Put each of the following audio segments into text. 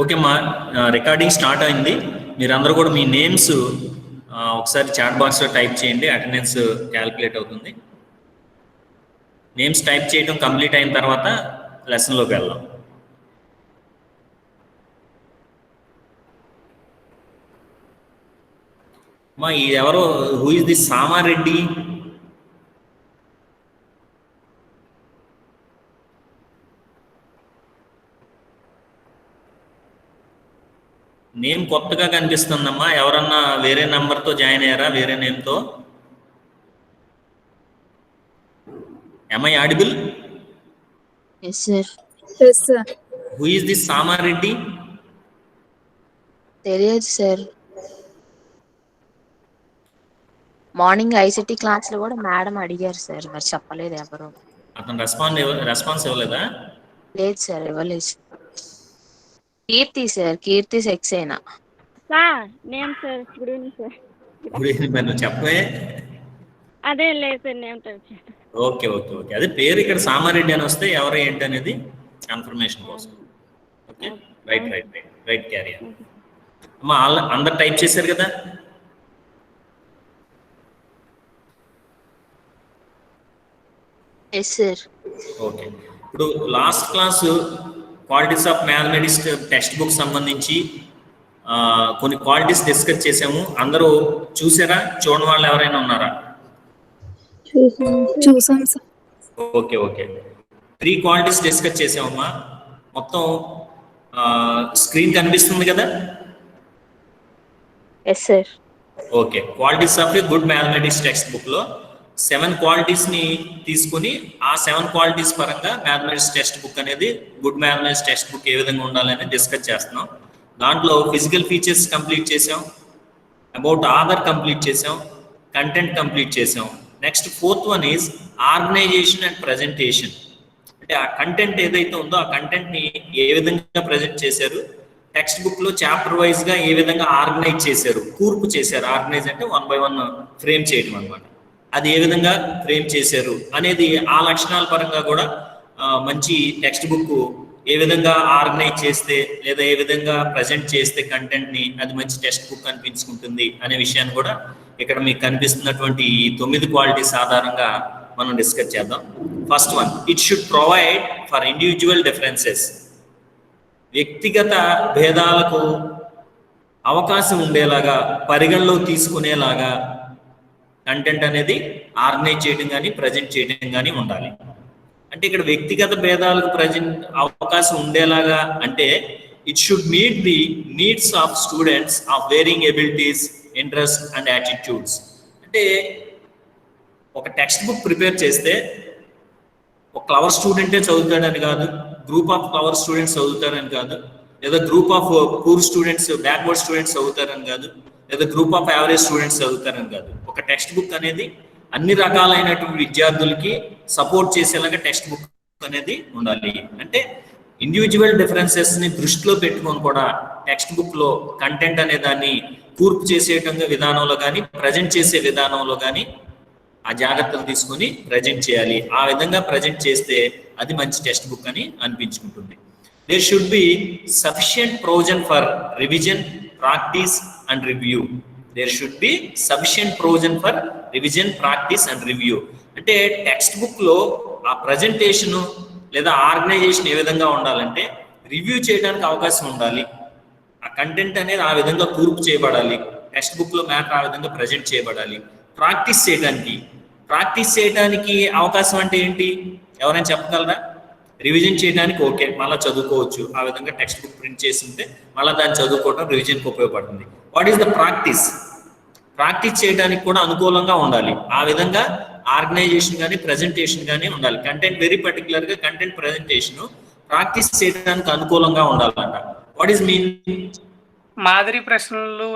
Okay మా recording start అయింది. మీరందరూ కూడా మీ నేమ్స్ ఒకసారి చాట్ బాక్స్లో టైప్ చేయండి, అటెండెన్స్ క్యాలిక్యులేట్ అవుతుంది. నేమ్స్ టైప్ చేయడం కంప్లీట్ అయిన తర్వాత లెసన్లోకి వెళ్దాం. మా ఎవరో హూ ఇస్ దిస్ సామారెడ్డి? నేమ్ కొత్తగా కనిపిస్తుందమ్మా. ఎవరన్నా వేరే నంబర్తో జాయిన్ అయ్యారా? వేరే నేమ్తో? Am I audible? Yes, sir. Yes, sir. Who is this Samareddy? తెలియదు సార్. మార్నింగ్ ఐసిటీ క్లాస్ లో కూడా మేడం అడిగారు సార్, మరి చెప్పలేదు ఎవరు. అతను రెస్పాన్స్ ఇవ్వలేదా? లేదు సార్, ఇవ్వలేదు. Keerthi sir, Keerthi Saxena. Sir name sir. Good evening sir. Good evening. మరి నువ్వు చెప్పే. అదే లేదు సార్, నేమ్ టైప్ చేస్తాను. Okay okay okay. అదే పేరు ఇక్కడ సామారెడ్డి అని వస్తే ఎవరు ఏంటి అనేది కన్ఫర్మేషన్ కోసం. Okay right right right right carry. అమ్మా అందరు టైప్ చేశారు కదా? Yes sir. ఓకే. ఇప్పుడు last class qualities of mathematics text book సంబంధించి కొన్ని క్వాలిటీస్ డిస్కస్ చేసాము. అందరూ చూసారా? చూడని వాళ్ళు ఎవరైనా ఉన్నారా? చూసాం sir. Okay okay. 3 qualities discuss చేసామమ్మా. మొత్తం స్క్రీన్ కనిపిస్తుంది కదా? Yes sir. Okay. Qualities of a good mathematics text బుక్లో 7 క్వాలిటీస్ని తీసుకుని ఆ 7 క్వాలిటీస్ పరంగా మ్యాథమెటిక్స్ టెక్స్ట్ బుక్ అనేది గుడ్ మ్యాథమెటిక్స్ టెక్స్ట్ బుక్ ఏ విధంగా ఉండాలని డిస్కస్ చేస్తున్నాం. దాంట్లో ఫిజికల్ ఫీచర్స్ కంప్లీట్ చేసాం, అబౌట్ ఆధార్ కంప్లీట్ చేసాం, కంటెంట్ కంప్లీట్ చేసాం. Next 4th one is organization and presentation. అంటే ఆ కంటెంట్ ఏదైతే ఉందో ఆ కంటెంట్ని ఏ విధంగా ప్రజెంట్ చేశారు, టెక్స్ట్ బుక్లో చాప్టర్ వైజ్గా ఏ విధంగా ఆర్గనైజ్ చేశారు, కూర్పు చేశారు. ఆర్గనైజ్ అంటే 1 by 1 ఫ్రేమ్ చేయడం అనమాట. అది ఏ విధంగా ఫ్రేమ్ చేశారు అనేది ఆ లక్షణాల పరంగా కూడా మంచి టెక్స్ట్ బుక్ ఏ విధంగా ఆర్గనైజ్ చేస్తే లేదా ఏ విధంగా ప్రజెంట్ చేస్తే కంటెంట్ని అది మంచి టెక్స్ట్ బుక్ అనిపించుకుంటుంది అనే విషయాన్ని కూడా ఇక్కడ మీకు కనిపిస్తున్నటువంటి ఈ 9 క్వాలిటీస్ ఆధారంగా మనం డిస్కస్ చేద్దాం. First one, it should provide for individual differences. వ్యక్తిగత భేదాలకు అవకాశం ఉండేలాగా, పరిగణలో తీసుకునేలాగా కంటెంట్ అనేది ఆర్గనైజ్ చేయడం కానీ ప్రజెంట్ చేయడం కానీ ఉండాలి. అంటే ఇక్కడ వ్యక్తిగత భేదాలకు అవకాశం ఉండేలాగా అంటే it should meet the needs of students of wearing abilities, interest and attitudes. అంటే ఒక టెక్స్ట్ బుక్ ప్రిపేర్ చేస్తే ఒక క్లవర్ స్టూడెంటే చదువుతాడని కాదు, గ్రూప్ ఆఫ్ క్లవర్ స్టూడెంట్స్ చదువుతారని కాదు, లేదా group of poor students, backward students చదువుతారని కాదు, లేదా గ్రూప్ ఆఫ్ యావరేజ్ స్టూడెంట్స్ చదువుతారని కాదు. ఒక టెక్స్ట్ బుక్ అనేది అన్ని రకాలైనటువంటి విద్యార్థులకి సపోర్ట్ చేసేలాగా టెక్స్ట్ బుక్ అనేది ఉండాలి. అంటే ఇండివిజువల్ డిఫరెన్సెస్ని దృష్టిలో పెట్టుకొని కూడా టెక్స్ట్ బుక్లో కంటెంట్ అనే దాన్ని కూర్పు చేసేటంగా విధానంలో కానీ ప్రజెంట్ చేసే విధానంలో కానీ ఆ జాగ్రత్తలు తీసుకొని ప్రజెంట్ చేయాలి. ఆ విధంగా ప్రజెంట్ చేస్తే అది మంచి టెక్స్ట్ బుక్ అని అనిపించుకుంటుంది. There should be sufficient provision for revision, practice and review. There should be sufficient provision for revision, practice and review. అంటే టెక్స్ట్ బుక్లో ఆ ప్రజెంటేషను లేదా ఆర్గనైజేషన్ ఏ విధంగా ఉండాలంటే రివ్యూ చేయడానికి అవకాశం ఉండాలి. ఆ కంటెంట్ అనేది ఆ విధంగా కూర్పు చేయబడాలి. టెక్స్ట్ బుక్లో మ్యాటర్ ఆ విధంగా ప్రజెంట్ చేయబడాలి. ప్రాక్టీస్ చేయడానికి అవకాశం అంటే ఏంటి? ఎవరైనా చెప్పగలరా? రివిజన్ చేయడానికి ఓకే, మళ్ళీ చదువుకోవచ్చు. ఆ విధంగా టెక్స్ట్ బుక్ ప్రింట్ చేసి ఉంటే మళ్ళీ దాన్ని చదువుకోవడం రివిజన్కి ఉపయోగపడుతుంది. What is the practice? Practice చేయడానికి కూడా అనుకూలంగా ఉండాలి. ఆ విధంగా ఆర్గనైజేషన్ కానీ ప్రజెంటేషన్ కానీ ఉండాలి. కంటెంట్ వెరీ పర్టికులర్గా కంటెంట్ ప్రజెంటేషన్ ప్రాక్టీస్ చేయడానికి అనుకూలంగా ఉండాలంట. What is mean? మాదిరి ప్రశ్నలు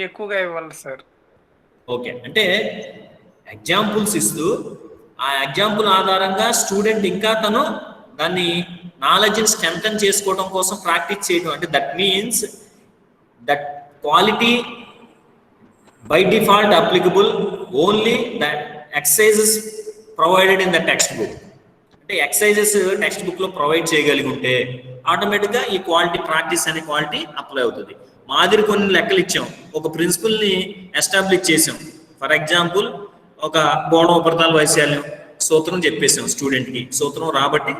ఎక్కువగా ఇవ్వాలి సార్. ఓకే, అంటే ఎగ్జాంపుల్స్ ఇస్తూ ఆ ఎగ్జాంపుల్ ఆధారంగా స్టూడెంట్ ఇంకా తను దాన్ని నాలెడ్జ్ని స్ట్రెంథన్ చేసుకోవడం కోసం ప్రాక్టీస్ చేయడం. అంటే that means that quality by default applicable only the exercises provided in the textbook. అంటే ఎక్సర్సైజెస్ టెక్స్ట్ బుక్ లో ప్రొవైడ్ చేయగలిగి ఉంటే ఆటోమేటిక్ గా ఈ క్వాలిటీ ప్రాక్టీస్ అనే క్వాలిటీ అప్లై అవుతుంది. మాదిరి కొన్ని లెక్కలు ఇచ్చాం, ఒక ప్రిన్సిపల్ ని ఎస్టాబ్లిష్ చేసాం. ఫర్ ఎగ్జాంపుల్ ఒక గోళం ఉపరితల వైశాల్యం సూత్రం చెప్పేసాం స్టూడెంట్ కి, సూత్రం రాబట్టి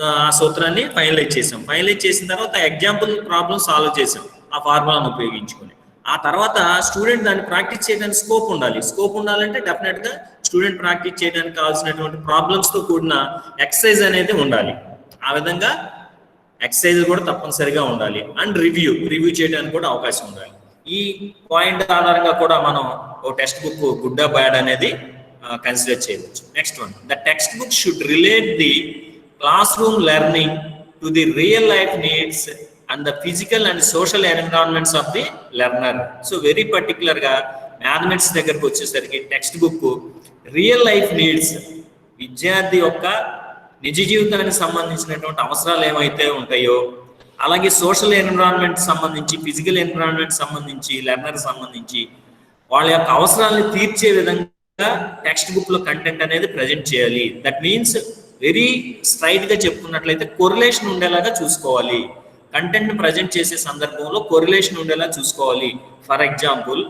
ఆ సూత్రాన్ని ఫైనలైజ్ చేసాం. ఫైనలైజ్ చేసిన తర్వాత ఎగ్జాంపుల్ ప్రాబ్లం సాల్వ్ చేసాం ఆ ఫార్ములాను ఉపయోగించుకొని. ఆ తర్వాత స్టూడెంట్ దాన్ని ప్రాక్టీస్ చేయడానికి స్కోప్ ఉండాలి. స్కోప్ ఉండాలంటే డెఫినెట్ గా స్టూడెంట్ ప్రాక్టీస్ చేయడానికి కావాల్సినటువంటి ప్రాబ్లమ్స్ తో కూడిన ఎక్సర్సైజ్ అనేది ఉండాలి. ఆ విధంగా ఎక్సర్సైజ్ కూడా తప్పనిసరిగా ఉండాలి. అండ్ రివ్యూ చేయడానికి కూడా అవకాశం ఉండాలి. ఈ పాయింట్ ఆధారంగా కూడా మనం ఓ టెక్స్ట్ బుక్ గుడ్ బ్యాడ్ అనేది కన్సిడర్ చేయవచ్చు. Next one, the text book should relate the class room learning to the real life needs and the physical and social environments of the learner. So very particular గా mathematics దగ్గరకు వచ్చేసరికి text book real life needs, విద్యార్థి యొక్క నిజ జీవితానికి సంబంధించినటువంటి అవసరాలు ఏమైతే ఉంటాయో, అలాగే సోషల్ ఎన్విరాన్మెంట్ సంబంధించి, ఫిజికల్ ఎన్విరాన్మెంట్ సంబంధించి, లెర్నర్ సంబంధించి వాళ్ళ యొక్క అవసరాలను తీర్చే విధంగా టెక్స్ట్ బుక్ లో కంటెంట్ అనేది ప్రజెంట్ చేయాలి. దట్ మీన్స్ వెరీ స్ట్రైట్ గా చెప్పుకున్నట్లయితే కొరిలేషన్ ఉండేలాగా చూసుకోవాలి. కంటెంట్ ప్రజెంట్ చేసే సందర్భంలో కొరిలేషన్ ఉండేలా చూసుకోవాలి. ఫర్ ఎగ్జాంపుల్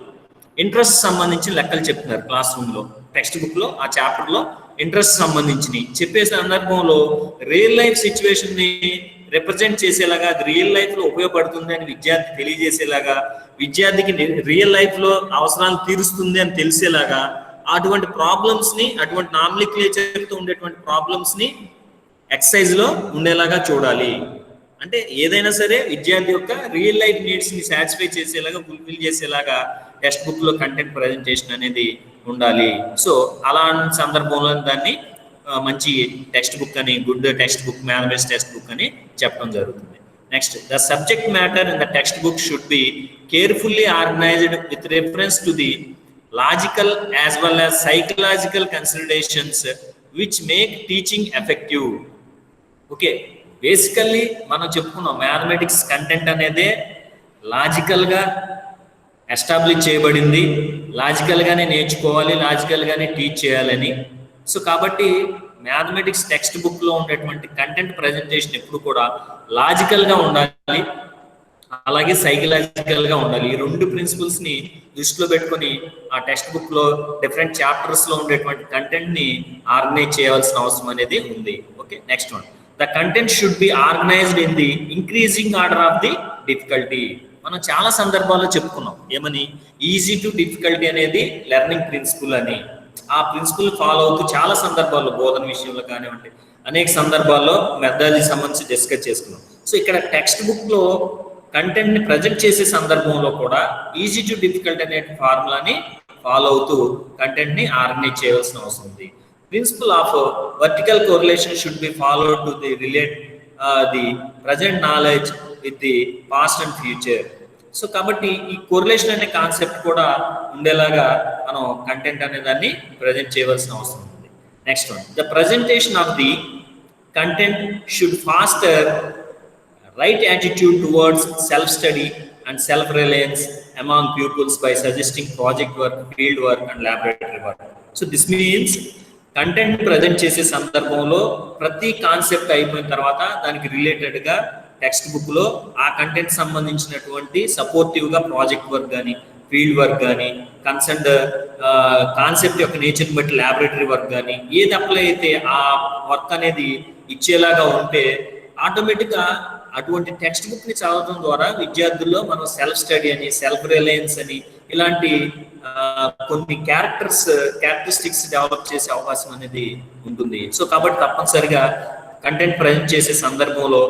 ఇంట్రెస్ట్ సంబంధించి లెక్కలు చెప్తున్నారు క్లాస్ రూమ్ లో, టెక్స్ట్ బుక్ లో ఆ చాప్టర్ లో ఇంట్రెస్ట్ సంబంధించి చెప్పే సందర్భంలో రియల్ లైఫ్ సిచ్యువేషన్ ని రిప్రజెంట్ చేసేలాగా, అది రియల్ లైఫ్ లో ఉపయోగపడుతుంది అని విద్యార్థి తెలియజేసేలాగా, విద్యార్థికి రియల్ లైఫ్ లో అవసరాలు తీరుస్తుంది అని తెలిసేలాగా అటువంటి ప్రాబ్లమ్స్ ని, అటువంటి నామినిక్లేచర్ తో ఉండేటువంటి ప్రాబ్లమ్స్ ని ఎక్సర్సైజ్ లో ఉండేలాగా చూడాలి. అంటే ఏదైనా సరే విద్యార్థి యొక్క రియల్ లైఫ్ నీడ్స్ ని సాటిస్ఫై చేసేలాగా, ఫుల్ఫిల్ చేసేలాగా టెక్స్ట్ బుక్ లో కంటెంట్ ప్రజెంటేషన్ అనేది ఉండాలి. సో అలాంటి సందర్భంలో దాన్ని మంచి టెక్స్ట్ బుక్ అని, good text book, mathematics text book అని చెప్పడం జరుగుతుంది. Next, the subject matter in the text book should B carefully organised with reference to the logical as well as psychological considerations which make teaching effective. Okay, basically మనం చెప్పుకున్నాం mathematics content అనేది logical గా establish చేయబడింది, logical గానే నేర్చుకోవాలి, logical గానే teach చేయాలని. So కాబట్టి మ్యాథమెటిక్స్ టెక్స్ట్ బుక్ లో ఉండేటువంటి కంటెంట్ ప్రజెంటేషన్ ఎప్పుడు కూడా లాజికల్ గా ఉండాలి, అలాగే సైకలాజికల్ గా ఉండాలి. ఈ రెండు ప్రిన్సిపల్స్ ని దృష్టిలో పెట్టుకొని ఆ టెక్స్ట్ బుక్ లో డిఫరెంట్ చాప్టర్స్ లో ఉండేటువంటి కంటెంట్ ని ఆర్గనైజ్ చేయాల్సిన అవసరం అనేది ఉంది. Okay, next one, the content should be organised in the increasing order of the difficulty. మనం చాలా సందర్భాల్లో చెప్పుకున్నాం ఏమని, ఈజీ టు డిఫికల్టీ అనేది లెర్నింగ్ ప్రిన్సిపల్ అని. ఆ ప్రిన్సిపల్ ఫాలో అవుతూ చాలా సందర్భాల్లో బోధన విషయంలో కానివ్వండి, అనేక సందర్భాల్లో మెథడాలజీ సంబంధించి డిస్కస్ చేసుకున్నాం. సో ఇక్కడ టెక్స్ట్ బుక్ లో కంటెంట్ ని ప్రజెంట్ చేసే సందర్భంలో కూడా ఈజీ టు డిఫికల్ట్ అనే ఫార్ములాని ఫాలో అవుతూ కంటెంట్ ని ఆర్గనైజ్ చేయవలసిన అవసరం ఉంది. Principle of vertical correlation should be followed to the relate the present knowledge with the past and future. So కాబట్టి ఈ కోరిలేషన్ అనే కాన్సెప్ట్ కూడా ఉండేలాగా మనం కంటెంట్ అనే దాన్ని ప్రజెంట్ చేయవలసిన అవసరం ఉంది. Next one, the presentation of the content should foster right attitude towards self-study and self-reliance among pupils by suggesting project work, field work and laboratory work. So this means content present చేసే సందర్భంలో ప్రతి concept అయిపోయిన తర్వాత దానికి related గా text book లో ఆ content సంబంధించినటువంటి సపోర్టివ్ గా ప్రాజెక్ట్ వర్క్ కానీ, ఫీల్డ్ వర్క్ కానీ, కన్సర్న్ కాన్సెప్ట్ యొక్క నేచర్ బట్టి ల్యాబొరేటరీ వర్క్ కానీ ఏది అప్లై అయితే ఆ వర్క్ అనేది ఇచ్చేలాగా ఉంటే ఆటోమేటిక్ గా అటువంటి టెక్స్ట్ బుక్ ని చదవడం ద్వారా విద్యార్థుల్లో మనం సెల్ఫ్ స్టడీ అని, సెల్ఫ్ రిలయన్స్ అని ఇలాంటి కొన్ని క్యారెక్టరిస్టిక్స్ డెవలప్ చేసే అవకాశం అనేది ఉంటుంది. సో కాబట్టి తప్పనిసరిగా కంటెంట్ ప్రజెంట్ చేసే సందర్భంలో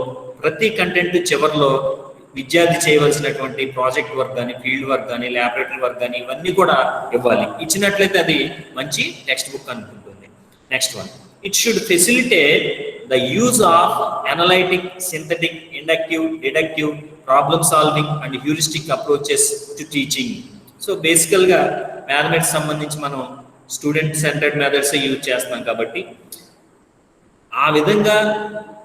ప్రతి కంటెంట్ చివరిలో విద్యార్థి చేయవలసినటువంటి ప్రాజెక్ట్ వర్క్ కానీ, ఫీల్డ్ వర్క్ కానీ, ల్యాబొరేటరీ వర్క్ కానీ ఇవన్నీ కూడా ఇవ్వాలి. ఇచ్చినట్లయితే అది మంచి టెక్స్ట్ బుక్ అనుకుంటుంది. Next one, it should facilitate the use of analytic, synthetic, inductive, deductive, problem solving and heuristic approaches to teaching. So basically గా మ్యాథమెటిక్స్ సంబంధించి మనం స్టూడెంట్ సెంటర్డ్ మెథడ్స్ యూజ్ చేస్తాం కాబట్టి ఆ విధంగా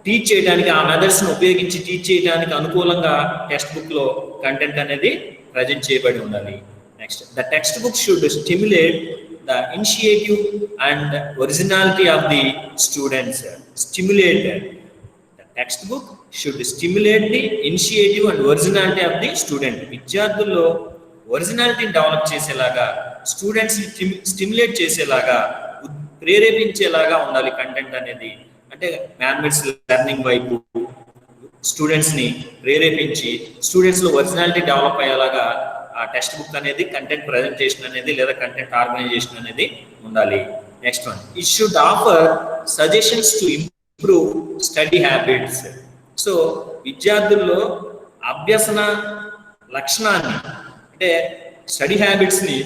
టీచ్ చేయడానికి, ఆ మెథడ్స్ ని ఉపయోగించి టీచ్ చేయడానికి అనుకూలంగా టెక్స్ట్ బుక్ లో కంటెంట్ అనేది ప్రజెంట్ చేయబడి ఉండాలి. Next, the text book should stimulate the initiative and originality of the students. Stimulate. The textbook should stimulate the initiative and originality of the student. విద్యార్థుల్లో ఒరిజినాలిటీని develop చేసేలాగా, students stimulate చేసేలాగా, ప్రేరేపించేలాగా ఉండాలి content అనేది. అంటే mathematics learning వైపు students ని ప్రేరేపించి students లో ఒరిజినాలిటీ డెవలప్ అయ్యేలాగా ఆ టెక్స్ట్ బుక్ అనేది, కంటెంట్ ప్రజెంటేషన్ అనేది లేదా కంటెంట్ ఆర్గనైజేషన్ అనేది ఉండాలి. Next one, it should offer suggestions to improve study habits. So విద్యార్థుల్లో అభ్యసన లక్షణాన్ని అంటే స్టడీ హ్యాబిట్స్ ని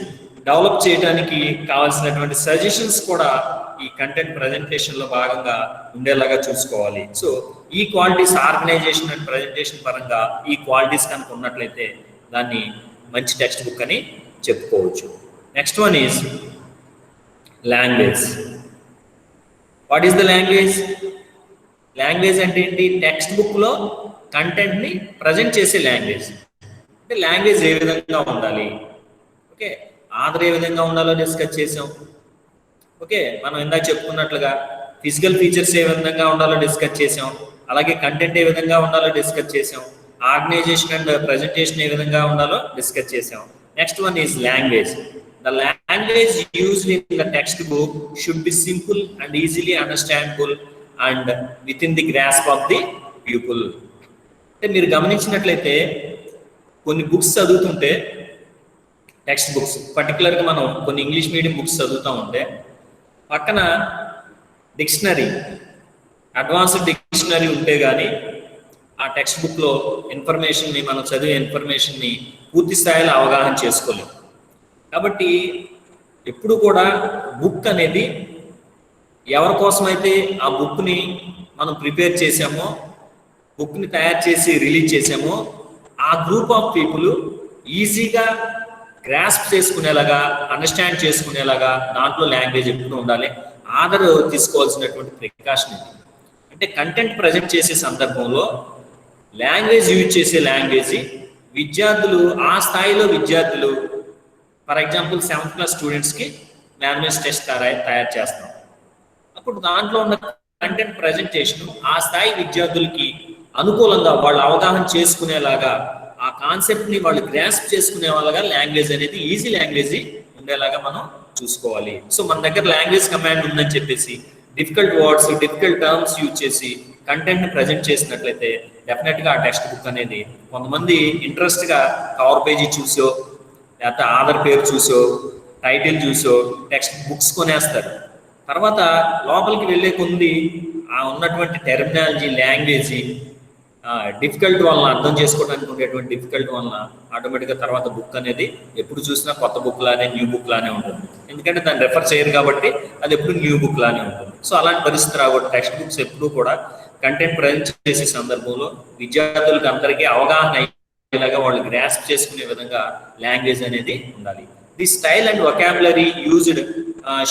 డెవలప్ చేయడానికి కావాల్సినటువంటి సజెషన్స్ కూడా ఈ కంటెంట్ ప్రజెంటేషన్ లో భాగంగా ఉండేలాగా చూసుకోవాలి. సో ఈ క్వాలిటీస్ ఆర్గనైజేషన్ అండ్ ప్రజెంటేషన్ పరంగా ఈ క్వాలిటీస్ కనుక ఉన్నట్లయితే దాన్ని మంచి టెక్స్ట్ బుక్ అని చెప్పుకోవచ్చు. Next one is language. What is the language? Language అంటే ఏంటి? టెక్స్ట్ బుక్ లో కంటెంట్ ని ప్రజెంట్ చేసే లాంగ్వేజ్. అంటే లాంగ్వేజ్ ఏ విధంగా ఉండాలి, ఓకే, ఆధార్ ఏ విధంగా ఉండాలో డిస్కస్ చేసాం. ఓకే, మనం ఇందాక చెప్పుకున్నట్లుగా ఫిజికల్ ఫీచర్స్ ఏ విధంగా ఉండాలో డిస్కస్ చేసాం, అలాగే కంటెంట్ ఏ విధంగా ఉండాలో డిస్కస్ చేసాం, ఆర్గనైజేషన్ అండ్ ప్రజెంటేషన్ ఏ విధంగా ఉండాలో డిస్కస్ చేసాం. Next one is language. The language used in the text book should be simple and easily understandable and with in the grasp of the people. అంటే మీరు గమనించినట్లయితే కొన్ని బుక్స్ చదువుతుంటే, text books పర్టికులర్గా మనం కొన్ని ఇంగ్లీష్ మీడియం బుక్స్ చదువుతూ ఉంటే పక్కన డిక్షనరీ, అడ్వాన్స్డ్ డిక్షనరీ ఉంటే కానీ ఆ టెక్స్ట్ బుక్లో ఇన్ఫర్మేషన్ని, మనం చదివే ఇన్ఫర్మేషన్ని పూర్తి స్థాయిలో అవగాహన చేసుకోలేము. కాబట్టి ఎప్పుడు కూడా బుక్ అనేది ఎవరి కోసమైతే ఆ బుక్ని మనం ప్రిపేర్ చేసామో, బుక్ని తయారు చేసి రిలీజ్ చేసామో ఆ గ్రూప్ ఆఫ్ పీపుల్ ఈజీగా గ్రాస్ప్ చేసుకునేలాగా, అండర్స్టాండ్ చేసుకునేలాగా దాంట్లో లాంగ్వేజ్ ఎప్పుడు ఉండాలి. ఆధార్ తీసుకోవాల్సినటువంటి ప్రికాషన్ ఇది. అంటే కంటెంట్ ప్రజెంట్ చేసే సందర్భంలో లాంగ్వేజ్ యూజ్ చేసే లాంగ్వేజ్ విద్యార్థులు, ఆ స్థాయిలో విద్యార్థులు, ఫర్ ఎగ్జాంపుల్ 7th క్లాస్ స్టూడెంట్స్కి మ్యాథమెటిక్స్ టెస్ట్ తయారు చేస్తాం. అప్పుడు దాంట్లో ఉన్న కంటెంట్ ప్రజెంటేషన్ ఆ స్థాయి విద్యార్థులకి అనుకూలంగా వాళ్ళు అవగాహన చేసుకునేలాగా, ఆ కాన్సెప్ట్ని వాళ్ళు గ్రాస్ప్ చేసుకునే వాళ్ళగా లాంగ్వేజ్ అనేది ఈజీ లాంగ్వేజ్ ఉండేలాగా మనం చూసుకోవాలి. సో మన దగ్గర లాంగ్వేజ్ కమాండ్ ఉందని చెప్పేసి difficult words, difficult terms use చేసి కంటెంట్ ని ప్రజెంట్ చేసినట్లయితే డెఫినెట్ గా ఆ టెక్స్ట్ బుక్ అనేది కొంతమంది ఇంట్రెస్ట్ గా కవర్ పేజీ చూసో, లేకపోతే ఆధార్ పేరు చూసో, టైటిల్ చూసో టెక్స్ట్ బుక్స్ కొనేస్తారు. తర్వాత లోపలికి వెళ్ళే కొంది ఆ ఉన్నటువంటి టెర్మినాలజీ, లాంగ్వేజ్ డిఫికల్ట్ వలన, అర్థం చేసుకోవడానికి ఉండేటువంటి డిఫికల్ట్ వలన ఆటోమేటిక్గా తర్వాత బుక్ అనేది ఎప్పుడు చూసినా కొత్త బుక్ లానే, న్యూ బుక్ లానే ఉంటుంది. ఎందుకంటే దాన్ని రెఫర్ చేయరు కాబట్టి అది ఎప్పుడు న్యూ బుక్ లానే ఉంటుంది. సో అలాంటి పరిస్థితి రాకూడదు. టెక్స్ట్ బుక్స్ ఎప్పుడు కూడా కంటెంట్ ప్రజెంట్ చేసే సందర్భంలో విద్యార్థులకు అందరికీ అవగాహన అయ్యేలాగా, వాళ్ళు గ్రాస్ప్ చేసుకునే విధంగా లాంగ్వేజ్ అనేది ఉండాలి. The style and vocabulary used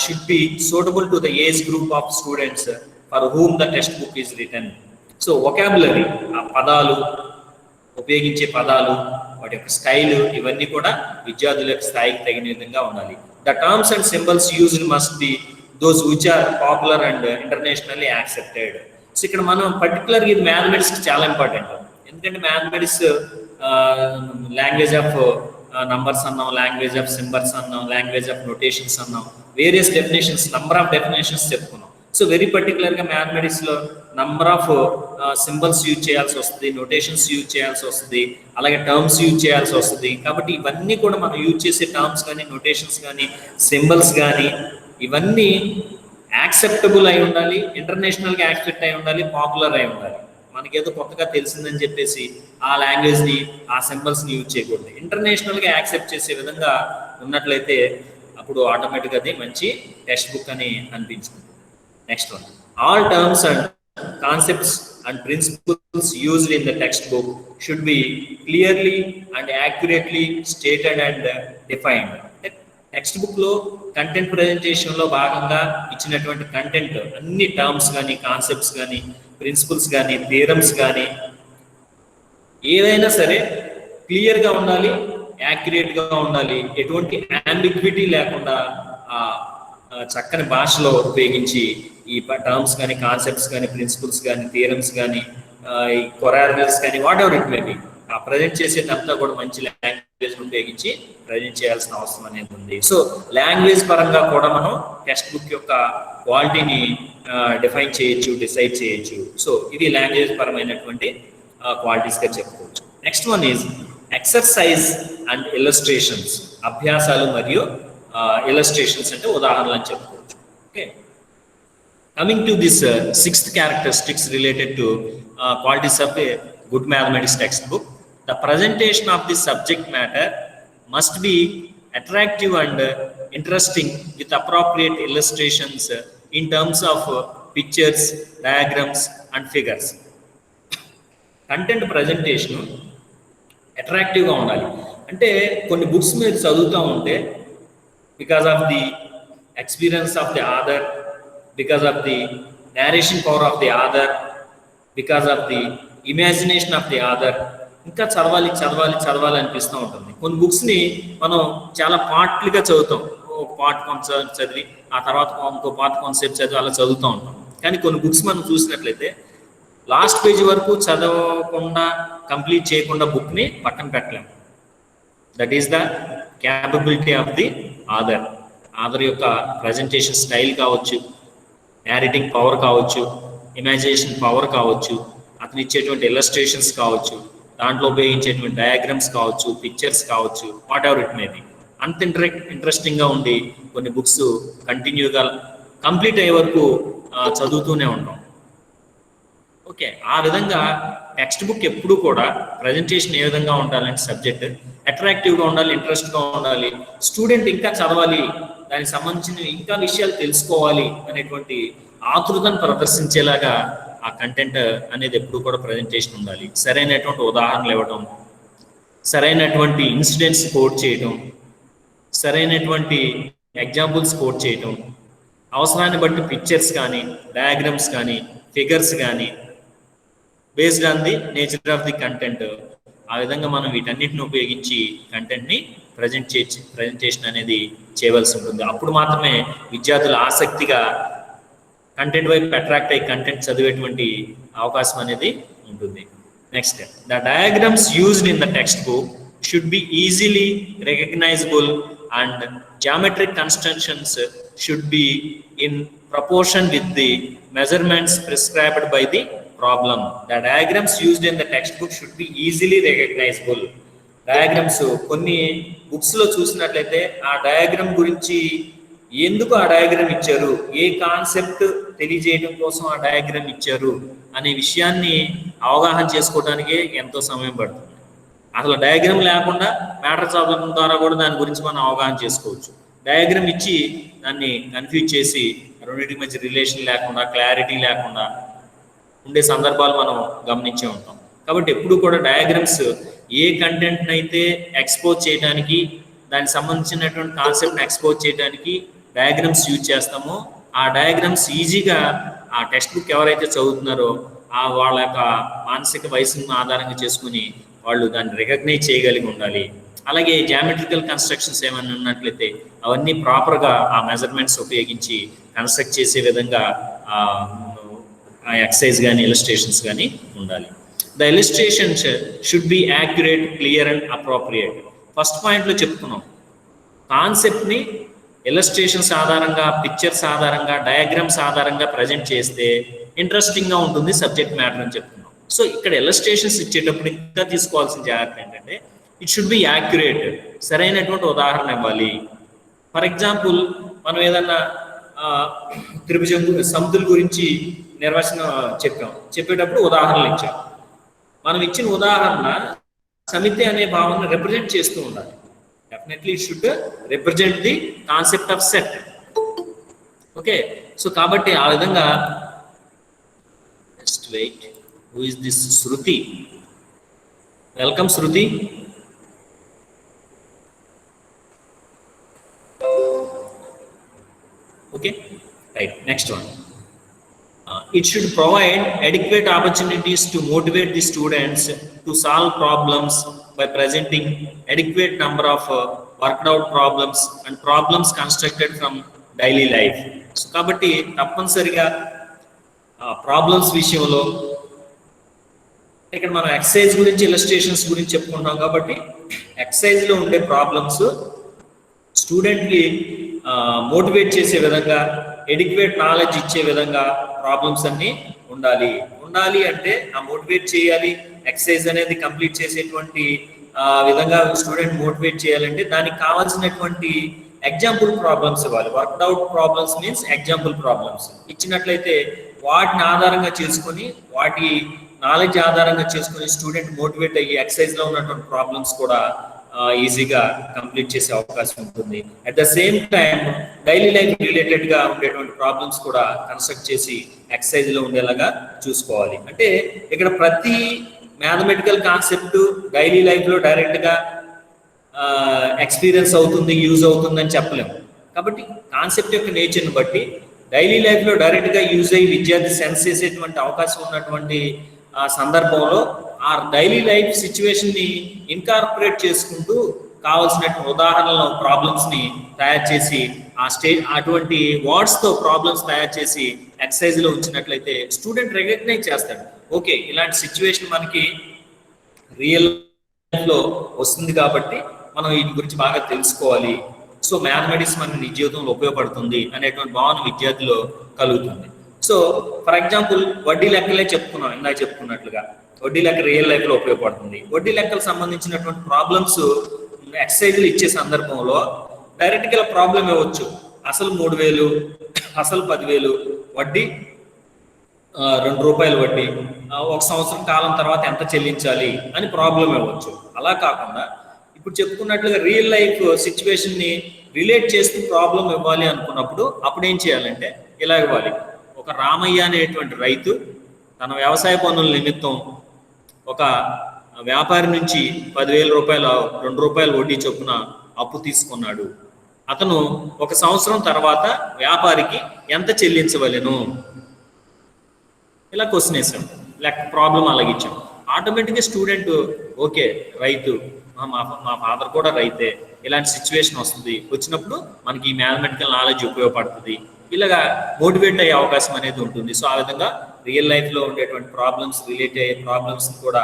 should be suitable to the age group of students for whom the text book is return. So vocabulary, ఆ పదాలు, ఉపయోగించే పదాలు, వాటి యొక్క స్టైల్, ఇవన్నీ కూడా విద్యార్థుల యొక్క స్థాయికి తగిన విధంగా ఉండాలి. The terms and symbols used must be those which are popular and internationally accepted. So ఇక్కడ మనం పర్టికులర్గా ఇది మ్యాథమెటిక్స్ చాలా ఇంపార్టెంట్. ఎందుకంటే మ్యాథమెటిక్స్ లాంగ్వేజ్ ఆఫ్ నంబర్స్ అన్నాం, లాంగ్వేజ్ ఆఫ్ సింబల్స్ అన్నాం, లాంగ్వేజ్ ఆఫ్ నోటేషన్స్ అన్నాం, various definitions, number of definitions చెప్పుకున్నాం. సో వెరీ పర్టికులర్గా మ్యాథమెటిక్స్లో నంబర్ ఆఫ్ సింబల్స్ యూజ్ చేయాల్సి వస్తుంది, నోటేషన్స్ యూజ్ చేయాల్సి వస్తుంది, అలాగే టర్మ్స్ యూజ్ చేయాల్సి వస్తుంది. కాబట్టి ఇవన్నీ కూడా మనం యూజ్ చేసే టర్మ్స్ కానీ, నోటేషన్స్ కానీ, సింబల్స్ కానీ ఇవన్నీ యాక్సెప్టబుల్ అయి ఉండాలి, ఇంటర్నేషనల్గా యాక్సెప్ట్ అయి ఉండాలి, పాపులర్ అయి ఉండాలి. మనకేదో కొత్తగా తెలిసిందని చెప్పేసి ఆ లాంగ్వేజ్ని, ఆ సింబల్స్ని యూజ్ చేయకూడదు. ఇంటర్నేషనల్గా యాక్సెప్ట్ చేసే విధంగా ఉన్నట్లయితే అప్పుడు ఆటోమేటిక్గా అది మంచి టెక్స్ట్ బుక్ అని అనిపించుకుంటుంది. Next one, all terms and concepts and principles used in the text book should be clearly and accurately stated and defined. Text book లో కంటెంట్ ప్రెజెంటేషన్ లో భాగంగా ఇచ్చినటువంటి కంటెంట్ అన్ని టర్మ్స్ కానీ, కాన్సెప్ట్స్ కానీ, ప్రిన్సిపల్స్ కానీ, థియరమ్స్ కానీ ఏదైనా సరే క్లియర్ గా ఉండాలి, యాక్యురేట్ గా ఉండాలి, ఎటువంటి అంబిగ్విటీ లేకుండా చక్కని భాషలో ఉపయోగించి ఈ టర్మ్స్ కానీ, కాన్సెప్ట్స్ కానీ, ప్రిన్సిపల్స్ కానీ, థియరమ్స్ కానీ, ఈ కొరారిల్స్ కానీ, what ever it may B, ఆ ప్రజెంట్ చేసేదంతా కూడా మంచి లాంగ్వేజ్ ఉపయోగించి ప్రజెంట్ చేయాల్సిన అవసరం అనేది ఉంది. సో లాంగ్వేజ్ పరంగా కూడా మనం టెక్స్ట్ బుక్ యొక్క క్వాలిటీని డిఫైన్ చేయొచ్చు, డిసైడ్ చేయొచ్చు. సో ఇది లాంగ్వేజ్ పరమైనటువంటి క్వాలిటీస్గా చెప్పుకోవచ్చు. Next one is exercise and illustrations, అభ్యాసాలు మరియు ఇల్లస్ట్రేషన్స్ అంటే ఉదాహరణలు అని చెప్పుకోవచ్చు. Okay, coming to this sixth characteristics related to qualities of a good mathematics textbook. The presentation of the subject matter must be attractive and interesting with appropriate illustrations in terms of pictures, diagrams and figures. Content presentation అట్రాక్టివ్గా ఉండాలి. అంటే కొన్ని books మీరు చదువుతూ ఉంటే because of the experience of the author, because of the narration power of the author, because of the imagination of the author, ఇంకా చదవాలి అనిపిస్తూ ఉంటుంది. కొన్ని బుక్స్ని మనం చాలా పార్ట్లుగా చదువుతాం. ఒక పార్ట్ కొంచెం చదివి ఆ తర్వాత ఇంకో పార్ట్ కొంతసేపు చదివి అలా చదువుతూ ఉంటాం. కానీ కొన్ని బుక్స్ మనం చూసినట్లయితే లాస్ట్ పేజ్ వరకు చదవకుండా, కంప్లీట్ చేయకుండా బుక్ని పక్కన పెట్టలేము. That is the capability of the author యొక్క ప్రజెంటేషన్ స్టైల్ కావచ్చు, నేరేటింగ్ పవర్ కావచ్చు, ఇమాజినేషన్ పవర్ కావచ్చు, అతను ఇచ్చేటువంటి ఇల్లస్ట్రేషన్స్ కావచ్చు, దాంట్లో ఉపయోగించేటువంటి డయాగ్రామ్స్ కావచ్చు, పిక్చర్స్ కావచ్చు, whatever it may be. అంత ఇంట్రెస్టింగ్గా ఉండి కొన్ని బుక్స్ కంటిన్యూగా కంప్లీట్ అయ్యే వరకు చదువుతూనే ఉంటాం. ఓకే, ఆ విధంగా టెక్స్ట్ బుక్ ఎప్పుడు కూడా ప్రజెంటేషన్ ఏ విధంగా ఉండాలంటే సబ్జెక్ట్ అట్రాక్టివ్గా ఉండాలి, ఇంట్రెస్ట్గా ఉండాలి, స్టూడెంట్ ఇంకా చదవాలి, దానికి సంబంధించిన ఇంకా విషయాలు తెలుసుకోవాలి అనేటువంటి ఆతృతను ప్రదర్శించేలాగా ఆ కంటెంట్ అనేది ఎప్పుడు కూడా ప్రజెంటేషన్ ఉండాలి. సరైనటువంటి ఉదాహరణలు ఇవ్వడం, సరైనటువంటి ఇన్సిడెంట్స్ కోట్ చేయడం, సరైనటువంటి ఎగ్జాంపుల్స్ కోట్ చేయడం, అవసరాన్ని బట్టి పిక్చర్స్ కానీ, డయాగ్రామ్స్ కానీ, ఫిగర్స్ కానీ, based on the nature of the content. ఆ విధంగా మనం వీటన్నిటిని ఉపయోగించి కంటెంట్ని ప్రజెంటేషన్ అనేది చేయవలసి ఉంటుంది. అప్పుడు మాత్రమే విద్యార్థులు ఆసక్తిగా కంటెంట్ వైపు అట్రాక్ట్ అయ్యి కంటెంట్ చదివేటువంటి అవకాశం అనేది ఉంటుంది. Next, the diagrams used in the text book should be easily recognisable and geometric constructions should be in proportion with the measurements prescribed by the problem. The diagrams used in the textbook should be easily recognizable. Diagrams కొన్ని books లో చూసినట్లయితే ఆ diagram గురించి ఎందుకు ఆ diagram ఇచ్చారు, ఏ concept తెలియజేయడం కోసం ఆ డయాగ్రామ్ ఇచ్చారు అనే విషయాన్ని అవగాహన చేసుకోవడానికి ఎంతో సమయం పడుతుంది. అసలు డయాగ్రామ్ లేకుండా మ్యాటర్ చదవడం ద్వారా కూడా దాని గురించి మనం అవగాహన చేసుకోవచ్చు. డయాగ్రామ్ ఇచ్చి దాన్ని కన్ఫ్యూజ్ చేసి రెండింటి మధ్య రిలేషన్ లేకుండా, క్లారిటీ లేకుండా ఉండే సందర్భాలు మనం గమనించే ఉంటాం. కాబట్టి ఎప్పుడు కూడా డయాగ్రామ్స్ ఏ కంటెంట్ని అయితే ఎక్స్పోజ్ చేయడానికి, దానికి సంబంధించినటువంటి కాన్సెప్ట్ని ఎక్స్పోజ్ చేయడానికి డయాగ్రామ్స్ యూజ్ చేస్తామో ఆ డయాగ్రామ్స్ ఈజీగా ఆ టెక్స్ట్ బుక్ ఎవరైతే చదువుతున్నారో వాళ్ళ యొక్క మానసిక వయసును ఆధారంగా చేసుకుని వాళ్ళు దాన్ని రికగ్నైజ్ చేయగలిగి ఉండాలి. అలాగే జామెట్రికల్ కన్స్ట్రక్షన్స్ ఏమైనా ఉన్నట్లయితే అవన్నీ ప్రాపర్గా ఆ మెజర్మెంట్స్ ఉపయోగించి కన్స్ట్రక్ట్ చేసే విధంగా ఆ ఎక్సైజ్ కానీ ఇల్లస్ట్రేషన్స్ కానీ ఉండాలి. The illustrations should be accurate, clear and appropriate. First పాయింట్లో చెప్పుకున్నాం, కాన్సెప్ట్ని ఇల్లస్ట్రేషన్స్ ఆధారంగా, పిక్చర్స్ ఆధారంగా, డయాగ్రామ్స్ ఆధారంగా ప్రజెంట్ చేస్తే ఇంట్రెస్టింగ్గా ఉంటుంది సబ్జెక్ట్ మ్యాటర్ అని చెప్తున్నాం. సో ఇక్కడ ఇల్లస్ట్రేషన్స్ ఇచ్చేటప్పుడు ఇంకా తీసుకోవాల్సిన జాగ్రత్త ఏంటంటే ఇట్ షుడ్ బి యాక్యురేట్, సరైనటువంటి ఉదాహరణ ఇవ్వాలి. ఫర్ ఎగ్జాంపుల్, మనం ఏదన్నా త్రిభుజం సముద్రుల గురించి నిర్వచనం చెప్పేటప్పుడు ఉదాహరణలు ఇచ్చాం. మనం ఇచ్చిన ఉదాహరణ సమితి అనే భావన రిప్రజెంట్ చేస్తూ ఉండాలి. Definitely it should represent the concept of set. Okay, so కాబట్టి ఆ విధంగా just wait. Who is this? Shruti. Welcome Shruti. Okay, right. Next one. It should provide adequate opportunities to motivate the students to solve problems by presenting adequate number of worked out problems and problems constructed from daily life. కాబట్టి తప్పనిసరిగా problems విషయంలో ఇక్కడ మనం exercise గురించి illustrations గురించి చెప్పుకుంటాం కాబట్టి exercise లో ఉండే ప్రాబ్లమ్స్ స్టూడెంట్ కి మోటివేట్ చేసే విధంగా, ఎడిక్వేట్ నాలెడ్జ్ ఇచ్చే విధంగా ప్రాబ్లమ్స్ అన్ని ఉండాలి అంటే ఆ మోటివేట్ చేయాలి. ఎక్సర్సైజ్ అనేది కంప్లీట్ చేసేటువంటి విధంగా స్టూడెంట్ మోటివేట్ చేయాలంటే దానికి కావాల్సినటువంటి ఎగ్జాంపుల్ ప్రాబ్లమ్స్ ఇవ్వాలి. Worked out problems means example problems ఇచ్చినట్లయితే వాటిని ఆధారంగా చేసుకొని, వాటి నాలెడ్జ్ ఆధారంగా చేసుకొని స్టూడెంట్ మోటివేట్ అయ్యి ఎక్సర్సైజ్ లో ఉన్నటువంటి ప్రాబ్లమ్స్ కూడా ఈజీగా కంప్లీట్ చేసే అవకాశం ఉంటుంది. At the same time daily life related గా ఉండేటువంటి ప్రాబ్లమ్స్ కూడా కన్స్ట్రక్ట్ చేసి ఎక్సర్సైజ్ లో ఉండేలాగా చూసుకోవాలి. అంటే ఇక్కడ ప్రతి మ్యాథమెటికల్ కాన్సెప్ట్ డైలీ లైఫ్ లో డైరెక్ట్ గా ఎక్స్పీరియన్స్ అవుతుంది, యూజ్ అవుతుంది అని చెప్పలేము. కాబట్టి కాన్సెప్ట్ యొక్క నేచర్ని బట్టి డైలీ లైఫ్ లో డైరెక్ట్ గా యూజ్ అయ్యి విద్యార్థి సెన్స్ చేసేటువంటి అవకాశం ఉన్నటువంటి సందర్భంలో ఆ డైలీ లైఫ్ సిచ్యువేషన్ ని ఇన్కార్పొరేట్ చేసుకుంటూ కావాల్సినటువంటి ఉదాహరణలో ప్రాబ్లమ్స్ ని తయారు చేసి అటువంటి వర్డ్స్ తో ప్రాబ్లమ్స్ తయారు చేసి ఎక్సర్సైజ్ లో ఉంచినట్లయితే స్టూడెంట్ రికగ్నైజ్ చేస్తాడు, ఓకే ఇలాంటి సిచ్యువేషన్ మనకి రియల్ లైఫ్ లో వస్తుంది కాబట్టి మనం వీటి గురించి బాగా తెలుసుకోవాలి. సో మ్యాథమెటిక్స్ మన నిజ జీవితంలో ఉపయోగపడుతుంది అనేటువంటి భావన విద్యార్థిలో కలుగుతుంది. సో ఫర్ ఎగ్జాంపుల్ వడ్డీ లెక్కలే చెప్పుకున్నాం, ఇందాక చెప్పుకున్నట్లుగా వడ్డీ లెక్క రియల్ లైఫ్ లో ఉపయోగపడుతుంది. వడ్డీ లెక్కలకు సంబంధించినటువంటి ప్రాబ్లమ్స్ ఎక్సర్సైజ్లు ఇచ్చే సందర్భంలో డైరెక్ట్ గా ప్రాబ్లం ఇవ్వచ్చు. అసలు 3000, అసలు 10,000, వడ్డీ 2 రూపాయలు వడ్డీ, 1 సంవత్సరం కాలం తర్వాత ఎంత చెల్లించాలి అని ప్రాబ్లం ఇవ్వచ్చు. అలా కాకుండా ఇప్పుడు చెప్పుకున్నట్లుగా రియల్ లైఫ్ సిచ్యువేషన్ ని రిలేట్ చేస్తూ ప్రాబ్లం ఇవ్వాలి అనుకున్నప్పుడు అప్పుడు ఏం చేయాలంటే ఇలా ఇవ్వాలి. ఒక రామయ్య అనేటువంటి రైతు తన వ్యవసాయ పనుల నిమిత్తం ఒక వ్యాపారి నుంచి 10,000 రూపాయలు 2 రూపాయలు వడ్డీ చొప్పున అప్పు తీసుకున్నాడు. అతను 1 సంవత్సరం తర్వాత వ్యాపారికి ఎంత చెల్లించవలెను ఇలా క్వశ్చన్ వేసాం, లేక ప్రాబ్లం అలాగిచ్చాం. ఆటోమేటిక్గా స్టూడెంట్ ఓకే రైతు, మా ఫాదర్ కూడా రైతే, ఇలాంటి సిచ్యువేషన్ వచ్చినప్పుడు మనకి ఈ మ్యాథమెటికల్ నాలెడ్జ్ ఉపయోగపడుతుంది, ఇలాగా మోటివేట్ అయ్యే అవకాశం అనేది ఉంటుంది. సో ఆ విధంగా రియల్ లైఫ్ లో ఉండేటువంటి ప్రాబ్లమ్స్, రిలేట్ అయ్యే ప్రాబ్లమ్స్ కూడా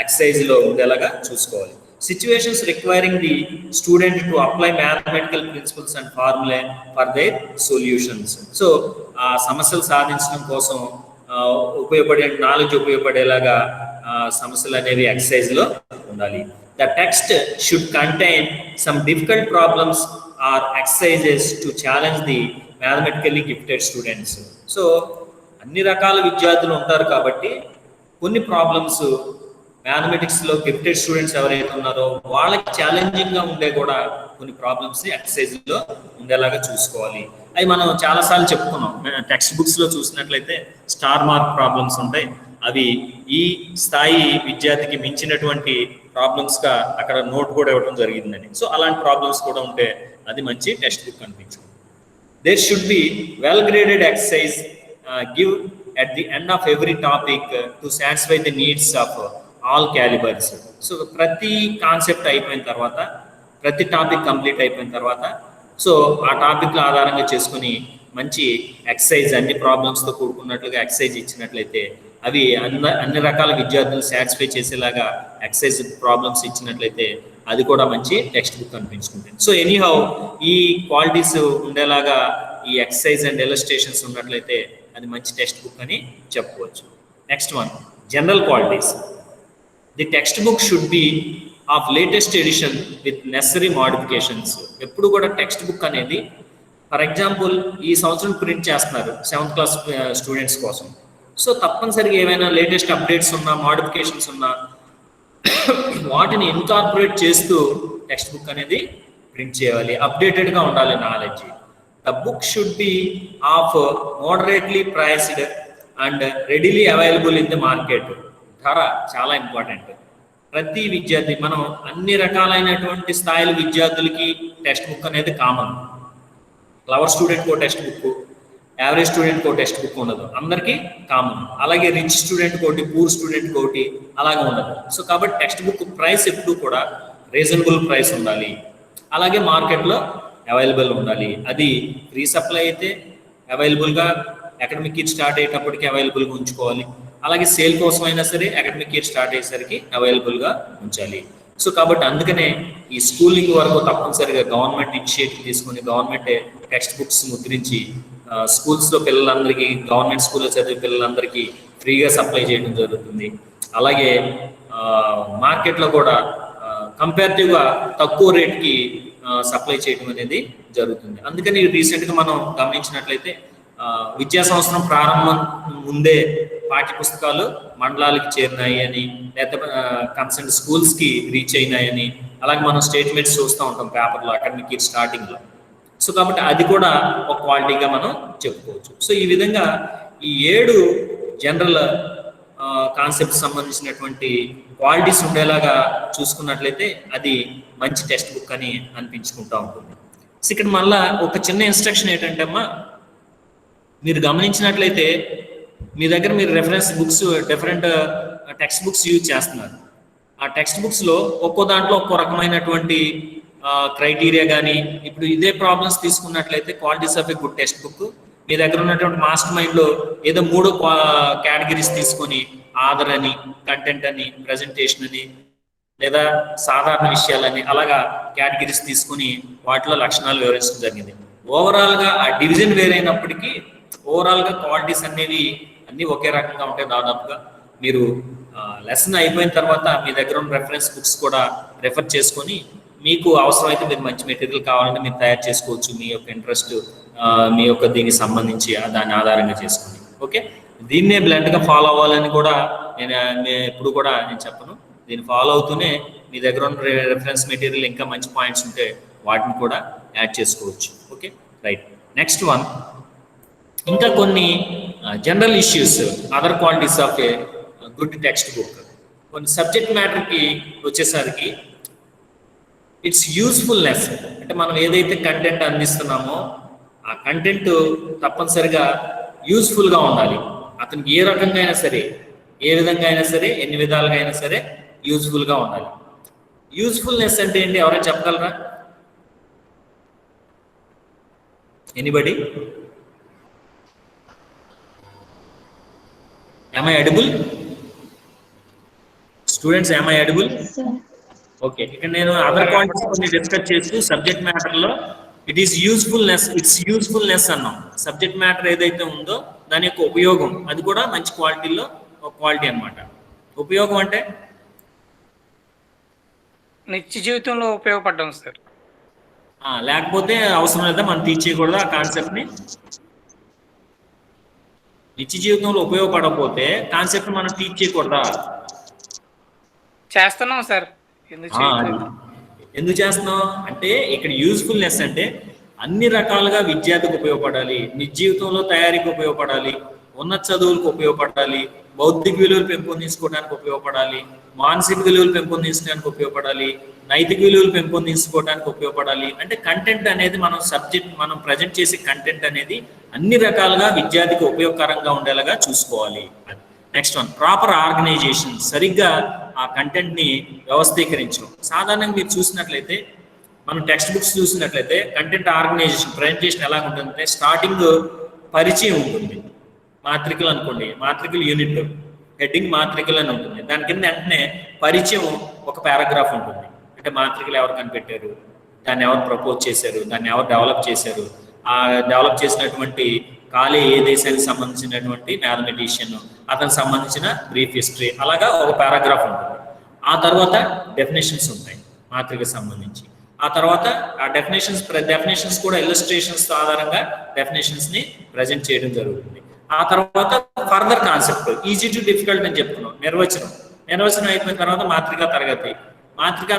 ఎక్సర్సైజ్ లో ఉండేలాగా చూసుకోవాలి. Situations requiring the student to apply mathematical principles and formula for their solutions. So ఆ సమస్యలు సాధించడం కోసం ఉపయోగపడే నాలెడ్జ్ ఉపయోగపడేలాగా సమస్యలు అనేవి ఎక్సర్సైజ్ లో ఉండాలి. The text should contain some difficult problems or exercises to challenge the mathematically gifted students. So అన్ని రకాల విద్యార్థులు ఉంటారు కాబట్టి కొన్ని ప్రాబ్లమ్స్ మ్యాథమెటిక్స్ లో గిఫ్టెడ్ స్టూడెంట్స్ ఎవరైతే ఉన్నారో వాళ్ళకి ఛాలెంజింగ్ గా ఉండే కూడా కొన్ని ప్రాబ్లమ్స్ ఎక్సర్సైజ్ లో ఉండేలాగా చూసుకోవాలి. అవి మనం చాలా సార్లు చెప్పుకున్నాం. టెక్స్ట్ బుక్స్ లో చూసినట్లయితే స్టార్ మార్క్ ప్రాబ్లమ్స్ ఉంటాయి. అవి ఈ స్థాయి విద్యార్థికి మించినటువంటి ప్రాబ్లమ్స్ గా అక్కడ నోట్ కూడా ఇవ్వడం జరిగిందని. సో అలాంటి ప్రాబ్లమ్స్ కూడా ఉంటే అది మంచి టెక్స్ట్ బుక్ అనిపించుకుంది. There should be well graded exercise give at the end of every topic to satisfy the needs of all calibers. So ప్రతి కాన్సెప్ట్ అయిపోయిన తర్వాత, ప్రతి టాపిక్ కంప్లీట్ అయిపోయిన తర్వాత, సో ఆ టాపిక్ ఆధారంగా చేసుకుని మంచి ఎక్సర్సైజ్, అన్ని ప్రాబ్లమ్స్ తో కూడుకున్నట్లుగా ఎక్సర్సైజ్ ఇచ్చినట్లయితే అవి అన్ని రకాల విద్యార్థులు సాటిస్ఫై చేసేలాగా ఎక్సర్సైజ్ ప్రాబ్లమ్స్ ఇచ్చినట్లయితే అది కూడా మంచి టెక్స్ట్ బుక్ అనిపించుకుంటుంది. సో ఎనీహౌ ఈ క్వాలిటీస్ ఉండేలాగా ఈ ఎక్సర్సైజ్ అండ్ ఇలస్ట్రేషన్స్ ఉన్నట్లయితే అది మంచి టెక్స్ట్ బుక్ అని చెప్పుకోవచ్చు. Next one, general qualities. The text book should be of latest edition with necessary modifications. ఎప్పుడు కూడా టెక్స్ట్ బుక్ అనేది, ఫర్ ఎగ్జాంపుల్ ఈ సంవత్సరం ప్రింట్ చేస్తున్నారు 7th క్లాస్ స్టూడెంట్స్ కోసం. సో తప్పనిసరిగా ఏమైనా లేటెస్ట్ అప్డేట్స్ ఉన్నా, మోడిఫికేషన్స్ ఉన్నా వాటిని ఇన్కార్పొరేట్ చేస్తూ టెక్స్ట్ బుక్ అనేది ప్రింట్ చేయాలి. అప్డేటెడ్గా ఉండాలి knowledge. The book should be of moderately priced and readily available in the market. ధర చాలా ఇంపార్టెంట్. ప్రతి విద్యార్థి, మనం అన్ని రకాలైనటువంటి స్థాయిల విద్యార్థులకి టెక్స్ట్ బుక్ అనేది కామన్. క్లవర్ స్టూడెంట్ కో టెక్స్ట్ బుక్, యావరేజ్ స్టూడెంట్ కో టెక్స్ట్ బుక్ ఉండదు, అందరికీ కామన్. అలాగే రిచ్ స్టూడెంట్ కోటి, పూర్ స్టూడెంట్ కోటి అలాగే ఉండదు. సో కాబట్టి టెక్స్ట్ బుక్ ప్రైస్ ఎప్పుడు కూడా రీజనబుల్ ప్రైస్ ఉండాలి. అలాగే మార్కెట్లో అవైలబుల్ ఉండాలి. అది ఫ్రీ సప్లై అయితే అవైలబుల్గా అకాడమిక్ ఇయర్ స్టార్ట్ అయ్యేటప్పటికి అవైలబుల్గా ఉంచుకోవాలి. అలాగే సేల్ కోసం అయినా సరే అకాడమిక్ ఇయర్ స్టార్ట్ అయ్యేసరికి అవైలబుల్గా ఉంచాలి. సో కాబట్టి అందుకనే ఈ స్కూలింగ్ వరకు తప్పనిసరిగా గవర్నమెంట్ ఇనిషియేటివ్ తీసుకుని గవర్నమెంట్ టెక్స్ట్ బుక్స్ ముద్రించి స్కూల్స్లో పిల్లలందరికీ, గవర్నమెంట్ స్కూల్లో చదివే పిల్లలందరికీ ఫ్రీగా సప్లై చేయడం జరుగుతుంది. అలాగే మార్కెట్లో కూడా కంపారిటివ్గా తక్కువ రేట్కి సప్లై చేయడం అనేది జరుగుతుంది. అందుకని రీసెంట్గా మనం గమనించినట్లయితే విద్యా సంవత్సరం ప్రారంభం ముందే పాఠ్య పుస్తకాలు మండలాలకి చేరినాయి అని, లేకపోతే కన్సర్న్ స్కూల్స్కి రీచ్ అయినాయని, అలాగే మనం స్టేట్మెంట్స్ చూస్తూ ఉంటాం పేపర్లో అకాడమిక్ ఇయర్ స్టార్టింగ్లో. సో కాబట్టి అది కూడా ఒక క్వాలిటీగా మనం చెప్పుకోవచ్చు. సో ఈ విధంగా ఈ 7 జనరల్ కాన్సెప్ట్ సంబంధించినటువంటి క్వాలిటీస్ ఉండేలాగా చూసుకున్నట్లయితే అది మంచి టెక్స్ట్ బుక్ అని అనిపించుకుంటూ ఉంటుంది. సో ఇక్కడ మళ్ళా ఒక చిన్న ఇన్స్ట్రక్షన్ ఏంటంటే అమ్మా, మీరు గమనించినట్లయితే మీ దగ్గర మీరు reference books, different text books use చేస్తున్నారు. ఆ టెక్స్ట్ బుక్స్లో ఒక్కో దాంట్లో ఒక్కో రకమైనటువంటి క్రైటీరియా కానీ, ఇప్పుడు ఇదే ప్రాబ్లమ్స్ తీసుకున్నట్లయితే qualities of a good textbook, మీ దగ్గర ఉన్నటువంటి మాస్టర్ మైండ్లో ఏదో 3 కేటగిరీస్ తీసుకొని ఆధర్ అని, కంటెంట్ అని, ప్రజెంటేషన్ అని, లేదా సాధారణ విషయాలని అలాగా కేటగిరీస్ తీసుకుని వాటిలో లక్షణాలు వివరించడం జరిగింది. ఓవరాల్గా ఆ డివిజన్ వేరైనప్పటికీ ఓవరాల్గా క్వాలిటీస్ అనేవి అన్నీ ఒకే రకంగా ఉంటాయి. దాదాపుగా మీరు లెసన్ అయిపోయిన తర్వాత మీ దగ్గర ఉన్న రెఫరెన్స్ బుక్స్ కూడా రెఫర్ చేసుకొని మీకు అవసరమైతే మీరు మంచి మెటీరియల్ కావాలంటే మీరు తయారు చేసుకోవచ్చు. మీ యొక్క ఇంట్రెస్ట్, మీ యొక్క దీనికి సంబంధించి దాన్ని ఆధారంగా చేసుకుని. ఓకే, దీన్నే బ్లెండ్గా ఫాలో అవ్వాలని కూడా నేను ఎప్పుడు కూడా నేను చెప్పను. దీన్ని ఫాలో అవుతూనే మీ దగ్గర ఉన్న రెఫరెన్స్ మెటీరియల్ ఇంకా మంచి పాయింట్స్ ఉంటే వాటిని కూడా యాడ్ చేసుకోవచ్చు. Okay, right. నెక్స్ట్ వన్, ఇంకా కొన్ని general issues, other qualities of a good text book. కొన్ని సబ్జెక్ట్ మ్యాటర్కి వచ్చేసరికి ఇట్స్ యూస్ఫుల్నెస్, అంటే మనం ఏదైతే కంటెంట్ అందిస్తున్నామో ఆ కంటెంట్ తప్పనిసరిగా యూస్ఫుల్గా ఉండాలి. అతనికి ఏ రకంగా అయినా సరే, ఏ విధంగా అయినా సరే, ఎన్ని విధాలుగా అయినా సరే యూస్ఫుల్గా ఉండాలి. యూస్ఫుల్నెస్ అంటే ఏంటి, ఎవరైనా చెప్పగలరా? Anybody? Am I audible? Students, am I audible? Okay, ఇక్కడ నేను అదర్ క్వాలిటీస్ కొన్ని డిస్కస్ చేస్తూ సబ్జెక్ట్ మ్యాటర్లో ఇట్స్ యూస్ఫుల్నెస్ అన్నాం. సబ్జెక్ట్ మ్యాటర్ ఏదైతే ఉందో దాని యొక్క ఉపయోగం, అది కూడా మంచి క్వాలిటీలో ఒక క్వాలిటీ అన్నమాట. ఉపయోగం అంటే నిత్య జీవితంలో ఉపయోగపడ్డాం సార్. లేకపోతే అవసరం లేదా మనం టీచ్ చేయకూడదు ఆ కాన్సెప్ట్ని. నిత్య జీవితంలో ఉపయోగపడకపోతే కాన్సెప్ట్ మనం టీచ్ చేయకూడదా? చేస్తున్నాం సార్. ఎందుకు చేస్తున్నాం అంటే ఇక్కడ యూస్ఫుల్నెస్ అంటే అన్ని రకాలుగా విద్యార్థికి ఉపయోగపడాలి, నిజ జీవితంలో తయారీకి ఉపయోగపడాలి, ఉన్నత చదువులకు ఉపయోగపడాలి, బౌద్ధిక విలువలు పెంపొందించుకోవడానికి ఉపయోగపడాలి, మానసిక విలువలు పెంపొందించడానికి ఉపయోగపడాలి, నైతిక విలువలు పెంపొందించుకోవడానికి ఉపయోగపడాలి. అంటే కంటెంట్ అనేది మనం ప్రజెంట్ చేసే కంటెంట్ అనేది అన్ని రకాలుగా విద్యార్థికి ఉపయోగకరంగా ఉండేలాగా చూసుకోవాలి. Next one, proper organisation. సరిగ్గా ఆ కంటెంట్ ని వ్యవస్థీకరించడం. సాధారణంగా మీరు చూసినట్లయితే, మనం టెక్స్ట్ బుక్స్ చూసినట్లయితే కంటెంట్ ఆర్గనైజేషన్, ప్రజెంటేషన్ ఎలా ఉంటుందంటే స్టార్టింగ్ పరిచయం ఉంటుంది, మాత్రికలు అనుకోండి, మాత్రికలు యూనిట్, హెడ్డింగ్ మాత్రికలు అని ఉంటుంది. దాని కింద వెంటనే పరిచయం ఒక పారాగ్రాఫ్ ఉంటుంది. అంటే మాత్రికలు ఎవరు కనిపెట్టారు, దాన్ని ఎవరు ప్రపోజ్ చేశారు, దాన్ని ఎవరు డెవలప్ చేశారు, ఆ డెవలప్ చేసినటువంటి కాలే ఏ దేశానికి సంబంధించినటువంటి మ్యాథమెటిషియన్, అతనికి సంబంధించిన బ్రీఫ్ హిస్టరీ, అలాగా ఒక పారాగ్రాఫ్ ఉంటుంది. ఆ తర్వాత డెఫినేషన్స్ ఉంటాయి మాత్రిక సంబంధించి. ఆ తర్వాత ఆ డెఫినేషన్స్ కూడా ఇల్లస్ట్రేషన్స్ ఆధారంగా డెఫినేషన్స్ ని ప్రజెంట్ చేయడం జరుగుతుంది. ఆ తర్వాత further concept, easy to difficult అని చెప్తున్నాం. నిర్వచనం అయిపోయిన తర్వాత మాత్రికా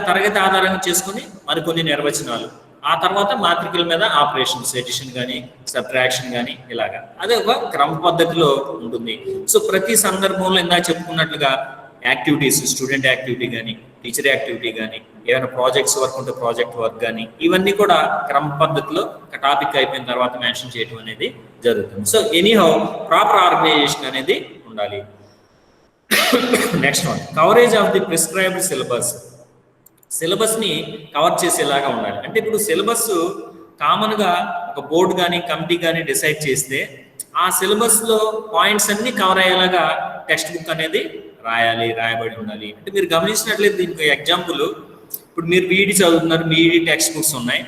తరగతి ఆధారంగా చేసుకుని మరికొన్ని నిర్వచనాలు, ఆ తర్వాత మాత్రికల మీద ఆపరేషన్స్, ఎడిషన్ కానీ సబ్ట్రాక్షన్ కానీ, ఇలాగా అదే ఒక క్రమ పద్ధతిలో ఉంటుంది. సో ప్రతి సందర్భంలో ఇందాక చెప్పుకున్నట్లుగా యాక్టివిటీస్, స్టూడెంట్ యాక్టివిటీ కానీ, టీచర్ యాక్టివిటీ కానీ, ఏమైనా ప్రాజెక్ట్స్ వర్క్ ఉంటే ప్రాజెక్ట్ వర్క్ కానీ, ఇవన్నీ కూడా క్రమ పద్ధతిలో టాపిక్ అయిపోయిన తర్వాత మెన్షన్ చేయడం అనేది జరుగుతుంది. సో ఎనీహౌ ప్రాపర్ ఆర్గనైజేషన్ అనేది ఉండాలి. Next one, coverage of the prescribed syllabus. సిలబస్ని కవర్ చేసేలాగా ఉండాలి. అంటే ఇప్పుడు సిలబస్ కామన్గా ఒక బోర్డు కానీ కమిటీ కానీ డిసైడ్ చేస్తే ఆ సిలబస్లో పాయింట్స్ అన్నీ కవర్ అయ్యేలాగా టెక్స్ట్ బుక్ అనేది రాయబడి ఉండాలి. అంటే మీరు గమనించినట్లయితే దీనికి ఎగ్జాంపుల్, ఇప్పుడు మీరు బీఈడి చదువుతున్నారు, బీఈడి టెక్స్ట్ బుక్స్ ఉన్నాయి.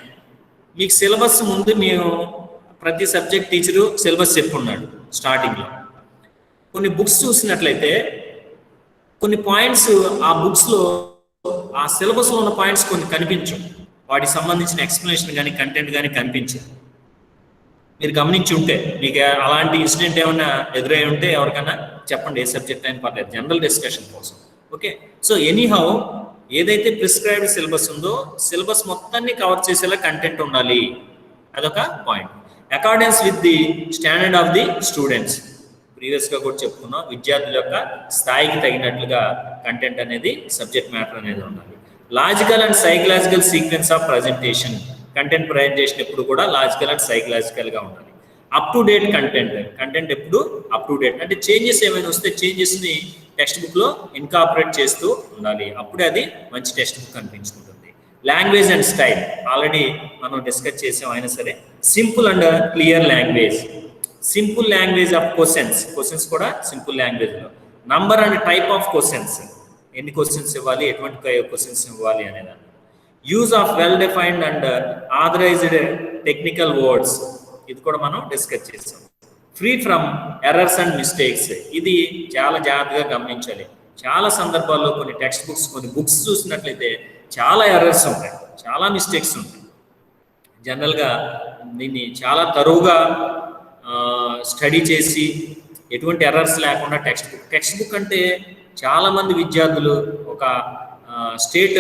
మీకు సిలబస్ ముందు మేము ప్రతి సబ్జెక్ట్ టీచరు సిలబస్ చెప్పుకున్నాడు స్టార్టింగ్లో. కొన్ని బుక్స్ చూసినట్లయితే కొన్ని పాయింట్స్ ఆ బుక్స్లో ఆ సిలబస్లో ఉన్న పాయింట్స్ కొన్ని కనిపించవు, వాటికి సంబంధించిన ఎక్స్ప్లెనేషన్ కానీ కంటెంట్ కానీ కనిపించదు. మీరు గమనించి ఉంటే మీకు అలాంటి ఇన్సిడెంట్ ఏమైనా ఎదురై ఉంటే ఎవరికైనా చెప్పండి, ఏ సబ్జెక్ట్ అయినా పర్లేదు, జనరల్ డిస్కషన్ కోసం. ఓకే, సో ఎనీహౌ ఏదైతే ప్రిస్క్రైబ్డ్ సిలబస్ ఉందో సిలబస్ మొత్తాన్ని కవర్ చేసేలా కంటెంట్ ఉండాలి, అదొక point. Accordance with the standard of the students, ప్రీవియస్గా కూడా చెప్పుకున్నాం, విద్యార్థుల యొక్క స్థాయికి తగినట్లుగా కంటెంట్ అనేది, సబ్జెక్ట్ మ్యాటర్ అనేది ఉండాలి. Logical and psychological sequence of presentation, content presentation ఎప్పుడు కూడా లాజికల్ అండ్ సైకలాజికల్గా ఉండాలి. అప్ టు డేట్ కంటెంట్ ఎప్పుడు అప్ టు డేట్, అంటే చేంజెస్ ఏమైనా వస్తే చేంజెస్ని టెక్స్ట్ బుక్లో ఇన్కార్పొరేట్ చేస్తూ ఉండాలి, అప్పుడే అది మంచి టెక్స్ట్ బుక్ అనిపించుకుంటుంది. లాంగ్వేజ్ అండ్ స్టైల్ ఆల్రెడీ మనం డిస్కస్ చేసాం, అయినా సరే simple and clear language, simple language of questions కూడా సింపుల్ లాంగ్వేజ్లో. Number and type of questions, ఎన్ని క్వశ్చన్స్ ఇవ్వాలి, ఎటువంటి క్వశ్చన్స్ ఇవ్వాలి అనేదాన్ని. Use of well defined and authorized technical words, ఇది కూడా మనం డిస్కస్ చేసాం. Free from errors and mistakes, ఇది చాలా జాగ్రత్తగా గమనించాలి. చాలా సందర్భాల్లో కొన్ని టెక్స్ట్ బుక్స్, కొన్ని బుక్స్ చూసినట్లయితే చాలా ఎర్రర్స్ ఉంటాయి, చాలా మిస్టేక్స్ ఉంటాయి. జనరల్గా దీన్ని చాలా తరువుగా స్టడీ చేసి ఎటువంటి ఎర్రర్స్ లేకుండా టెక్స్ట్ బుక్ అంటే చాలామంది విద్యార్థులు ఒక స్టేట్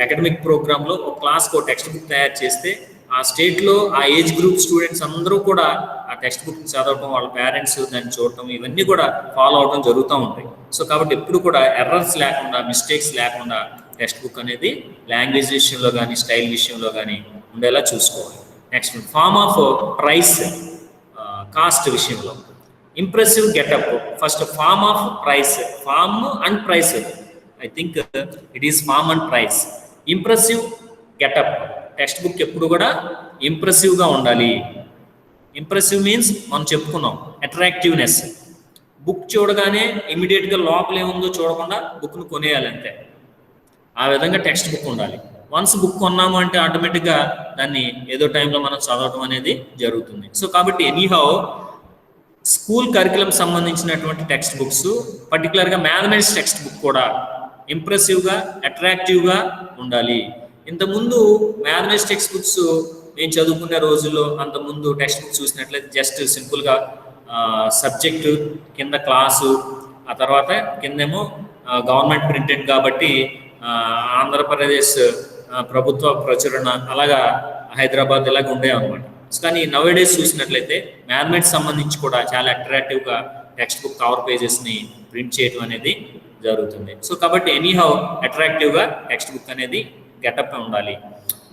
అకాడమిక్ ప్రోగ్రాంలో ఒక క్లాస్కి టెక్స్ట్ బుక్ తయారు చేస్తే ఆ స్టేట్లో ఆ ఏజ్ గ్రూప్ స్టూడెంట్స్ అందరూ కూడా ఆ టెక్స్ట్ బుక్ చదవటం, వాళ్ళ పేరెంట్స్ దాన్ని చూడటం, ఇవన్నీ కూడా ఫాలో అవడం జరుగుతూ ఉంటాయి. సో కాబట్టి ఎప్పుడు కూడా ఎర్రర్స్ లేకుండా, మిస్టేక్స్ లేకుండా టెక్స్ట్ బుక్ అనేది లాంగ్వేజ్ విషయంలో కానీ స్టైల్ విషయంలో కానీ ఉండేలా చూసుకోవాలి. Next form of price, cost విషయంలో impressive getup. First form of price, form and price, I think it is form and price. Impressive getup, textbook ఎప్పుడు కూడా ఇంప్రెసివ్గా ఉండాలి. ఇంప్రెసివ్ మీన్స్ మనం చెప్పుకున్నాం అట్రాక్టివ్నెస్, బుక్ చూడగానే ఇమీడియట్గా లోపల ఏముందో చూడకుండా బుక్ను కొనేయాలంటే ఆ విధంగా టెక్స్ట్ బుక్ ఉండాలి. వన్స్ బుక్ కొన్నాము అంటే ఆటోమేటిక్గా దాన్ని ఏదో టైంలో మనం చదవటం అనేది జరుగుతుంది. సో కాబట్టి ఎనీహౌ స్కూల్ కరికులం సంబంధించినటువంటి టెక్స్ట్ బుక్స్, పర్టికులర్గా మ్యాథమెటిక్స్ టెక్స్ట్ బుక్ కూడా ఇంప్రెసివ్గా, అట్రాక్టివ్గా ఉండాలి. ఇంతకుముందు మ్యాథమెటిక్స్ టెక్స్ట్ బుక్స్ నేను చదువుకునే రోజుల్లో, అంతకుముందు టెక్స్ట్ బుక్ చూసినట్లయితే జస్ట్ సింపుల్గా సబ్జెక్టు కింద క్లాసు, ఆ తర్వాత కిందేమో గవర్నమెంట్ ప్రింటెడ్ కాబట్టి ఆంధ్రప్రదేశ్ ప్రభుత్వ ప్రచురణ, అలాగా హైదరాబాద్ ఇలాగ ఉండేవన్నమాట. కానీ నవేడేస్ చూసినట్లయితే మ్యాథమెటిక్స్ సంబంధించి కూడా చాలా అట్రాక్టివ్గా టెక్స్ట్ బుక్ కవర్ పేజెస్ని ప్రింట్ చేయడం అనేది జరుగుతుంది. సో కాబట్టి ఎనీహౌ అట్రాక్టివ్గా టెక్స్ట్ బుక్ అనేది గెటప్ ఉండాలి.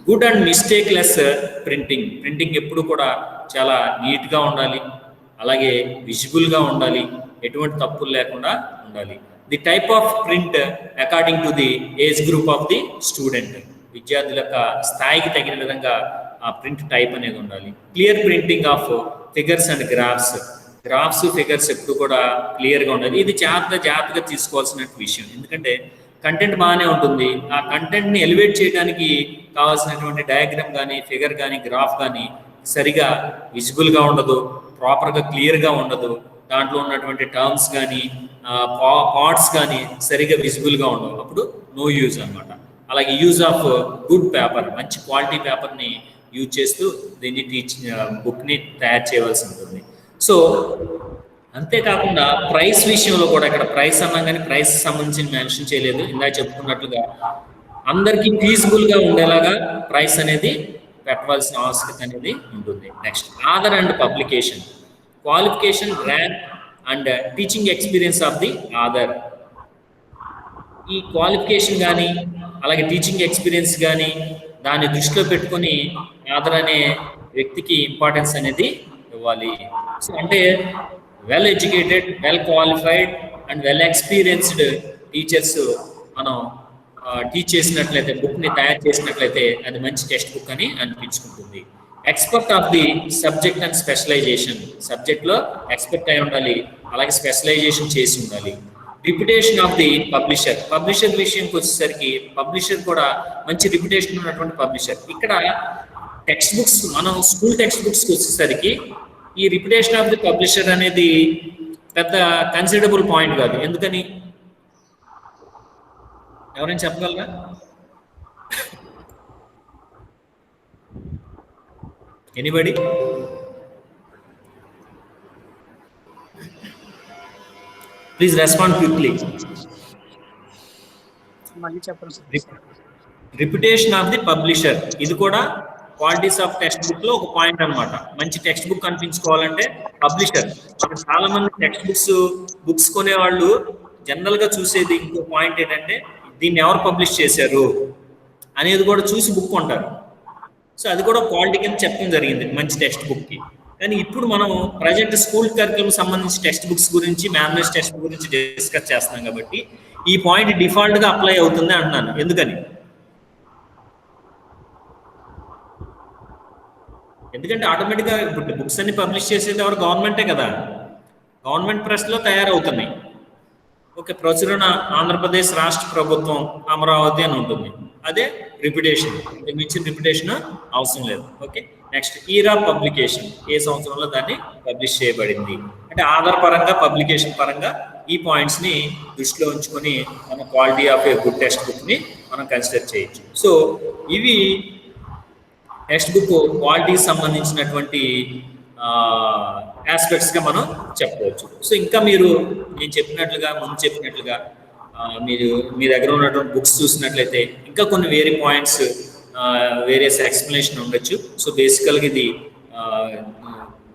గుడ్ అండ్ మిస్టేక్లెస్ ప్రింటింగ్ ఎప్పుడు కూడా చాలా నీట్గా ఉండాలి, అలాగే విజిబుల్గా ఉండాలి, ఎటువంటి తప్పులు లేకుండా ఉండాలి. The type of print according to the age group of the student, విద్యార్థుల యొక్క స్థాయికి తగిన విధంగా ఆ ప్రింట్ టైప్ అనేది ఉండాలి. Clear printing of figures and graphs figures ఎప్పుడు కూడా క్లియర్గా ఉండాలి. ఇది జాగ్రత్తగా తీసుకోవాల్సిన విషయం, ఎందుకంటే కంటెంట్ బాగానే ఉంటుంది, ఆ కంటెంట్ని ఎలివేట్ చేయడానికి కావాల్సినటువంటి డయాగ్రామ్ కానీ, ఫిగర్ కానీ, గ్రాఫ్ కానీ సరిగా విజిబుల్గా ఉండదు, ప్రాపర్గా క్లియర్గా ఉండదు, దాంట్లో ఉన్నటువంటి టర్మ్స్ కానీ పార్ట్స్ కానీ సరిగా విజిబుల్గా ఉండవు, అప్పుడు నో యూజ్ అనమాట. అలాగే యూజ్ ఆఫ్ గుడ్ పేపర్, మంచి క్వాలిటీ పేపర్ని యూజ్ చేస్తూ దీన్ని బుక్ని తయారు చేయవలసి ఉంటుంది. సో అంతేకాకుండా ప్రైస్ విషయంలో కూడా, ఇక్కడ ప్రైస్ అన్నా కానీ ప్రైస్ సంబంధించి మెన్షన్ చేయలేదు, ఇందాక చెప్పుకున్నట్లుగా అందరికీ ఫీజిబుల్గా ఉండేలాగా ప్రైస్ అనేది పెట్టవలసిన ఆవశ్యకత అనేది ఉంటుంది. Next Aadhaar and publication, qualification, rank and teaching experience of the Aadhaar. ఈ క్వాలిఫికేషన్ కానీ అలాగే టీచింగ్ ఎక్స్పీరియన్స్ కానీ దాన్ని దృష్టిలో పెట్టుకొని ఆధార్ అనే వ్యక్తికి ఇంపార్టెన్స్ అనేది ఇవ్వాలి. సో అంటే well educated, well qualified and well experienced teachers మనం టీచ్ చేసినట్లయితే, బుక్ని తయారు చేసినట్లయితే అది మంచి టెక్స్ట్ బుక్ అని అనిపించుకుంటుంది. Expert of the subject and specialization, సబ్జెక్ట్లో ఎక్స్పర్ట్ అయి ఉండాలి, అలాగే స్పెషలైజేషన్ చేసి ఉండాలి. Reputation of the publisher, publisher విషయంకి వచ్చేసరికి పబ్లిషర్ కూడా మంచి రిప్యుటేషన్ ఉన్నటువంటి పబ్లిషర్. ఇక్కడ టెక్స్ట్ బుక్స్, మనం స్కూల్ టెక్స్ట్ బుక్స్కి వచ్చేసరికి ఈ రిప్యుటేషన్ ఆఫ్ ది పబ్లిషర్ అనేది పెద్ద కన్సిడరబుల్ పాయింట్ కాదు. ఎందుకని ఎవరైనా చెప్పగలరా? ఎనీబడి? Please respond quickly. మళ్ళీ చెప్పండి sir. Reputation of the publisher, ఇది కూడా క్వాలిటీస్ ఆఫ్ టెక్స్ట్ బుక్ లో ఒక పాయింట్ అన్నమాట. మంచి టెక్స్ట్ బుక్ అనిపించుకోవాలంటే పబ్లిషర్. చాలా మంది టెక్స్ట్ బుక్స్ కొనేవాళ్ళు జనరల్ గా చూసేది ఇంకో పాయింట్ ఏంటంటే దీన్ని ఎవరు పబ్లిష్ చేశారు అనేది కూడా చూసి బుక్ కొంటారు. సో అది కూడా క్వాలిటీ కింద చెప్పడం జరిగింది మంచి టెక్స్ట్ బుక్ కి. కానీ ఇప్పుడు మనం ప్రజెంట్ స్కూల్ కరికులం సంబంధించి టెక్స్ట్ బుక్స్ గురించి, మ్యాథమెటిక్స్ టెక్స్ట్ బుక్ గురించి డిస్కస్ చేస్తున్నాం కాబట్టి ఈ పాయింట్ డిఫాల్ట్ గా అప్లై అవుతుంది అంటున్నాను. ఎందుకంటే ఆటోమేటిక్ గా ఇప్పుడు బుక్స్ అన్ని పబ్లిష్ చేసేది ఎవరు? గవర్నమెంటే కదా. గవర్నమెంట్ ప్రెస్ లో తయారవుతున్నాయి. ఓకే, ప్రచురణ ఆంధ్రప్రదేశ్ రాష్ట్ర ప్రభుత్వం అమరావతి అని ఉంటుంది, అదే రిప్యుటేషన్. మించిన రిప్యుటేషన్ అవసరం లేదు. Okay, next year of publication, ఏ సంవత్సరంలో దాన్ని పబ్లిష్ చేయబడింది అంటే ఆధారపరంగా, పబ్లికేషన్ పరంగా ఈ పాయింట్స్ ని దృష్టిలో ఉంచుకొని మన quality of a good text book ని మనం కన్సిడర్ చేయొచ్చు. సో ఇవి టెక్స్ట్ బుక్ క్వాలిటీకి సంబంధించినటువంటి ఆస్పెక్ట్స్ గా మనం చెప్పవచ్చు. సో ఇంకా మీరు నేను ముందు చెప్పినట్లుగా మీరు మీ దగ్గర ఉన్నటువంటి బుక్స్ చూసినట్లయితే ఇంకా కొన్ని వేరే పాయింట్స్, వేరియస్ ఎక్స్ప్లెనేషన్ ఉండొచ్చు. సో బేసికల్గా ఇది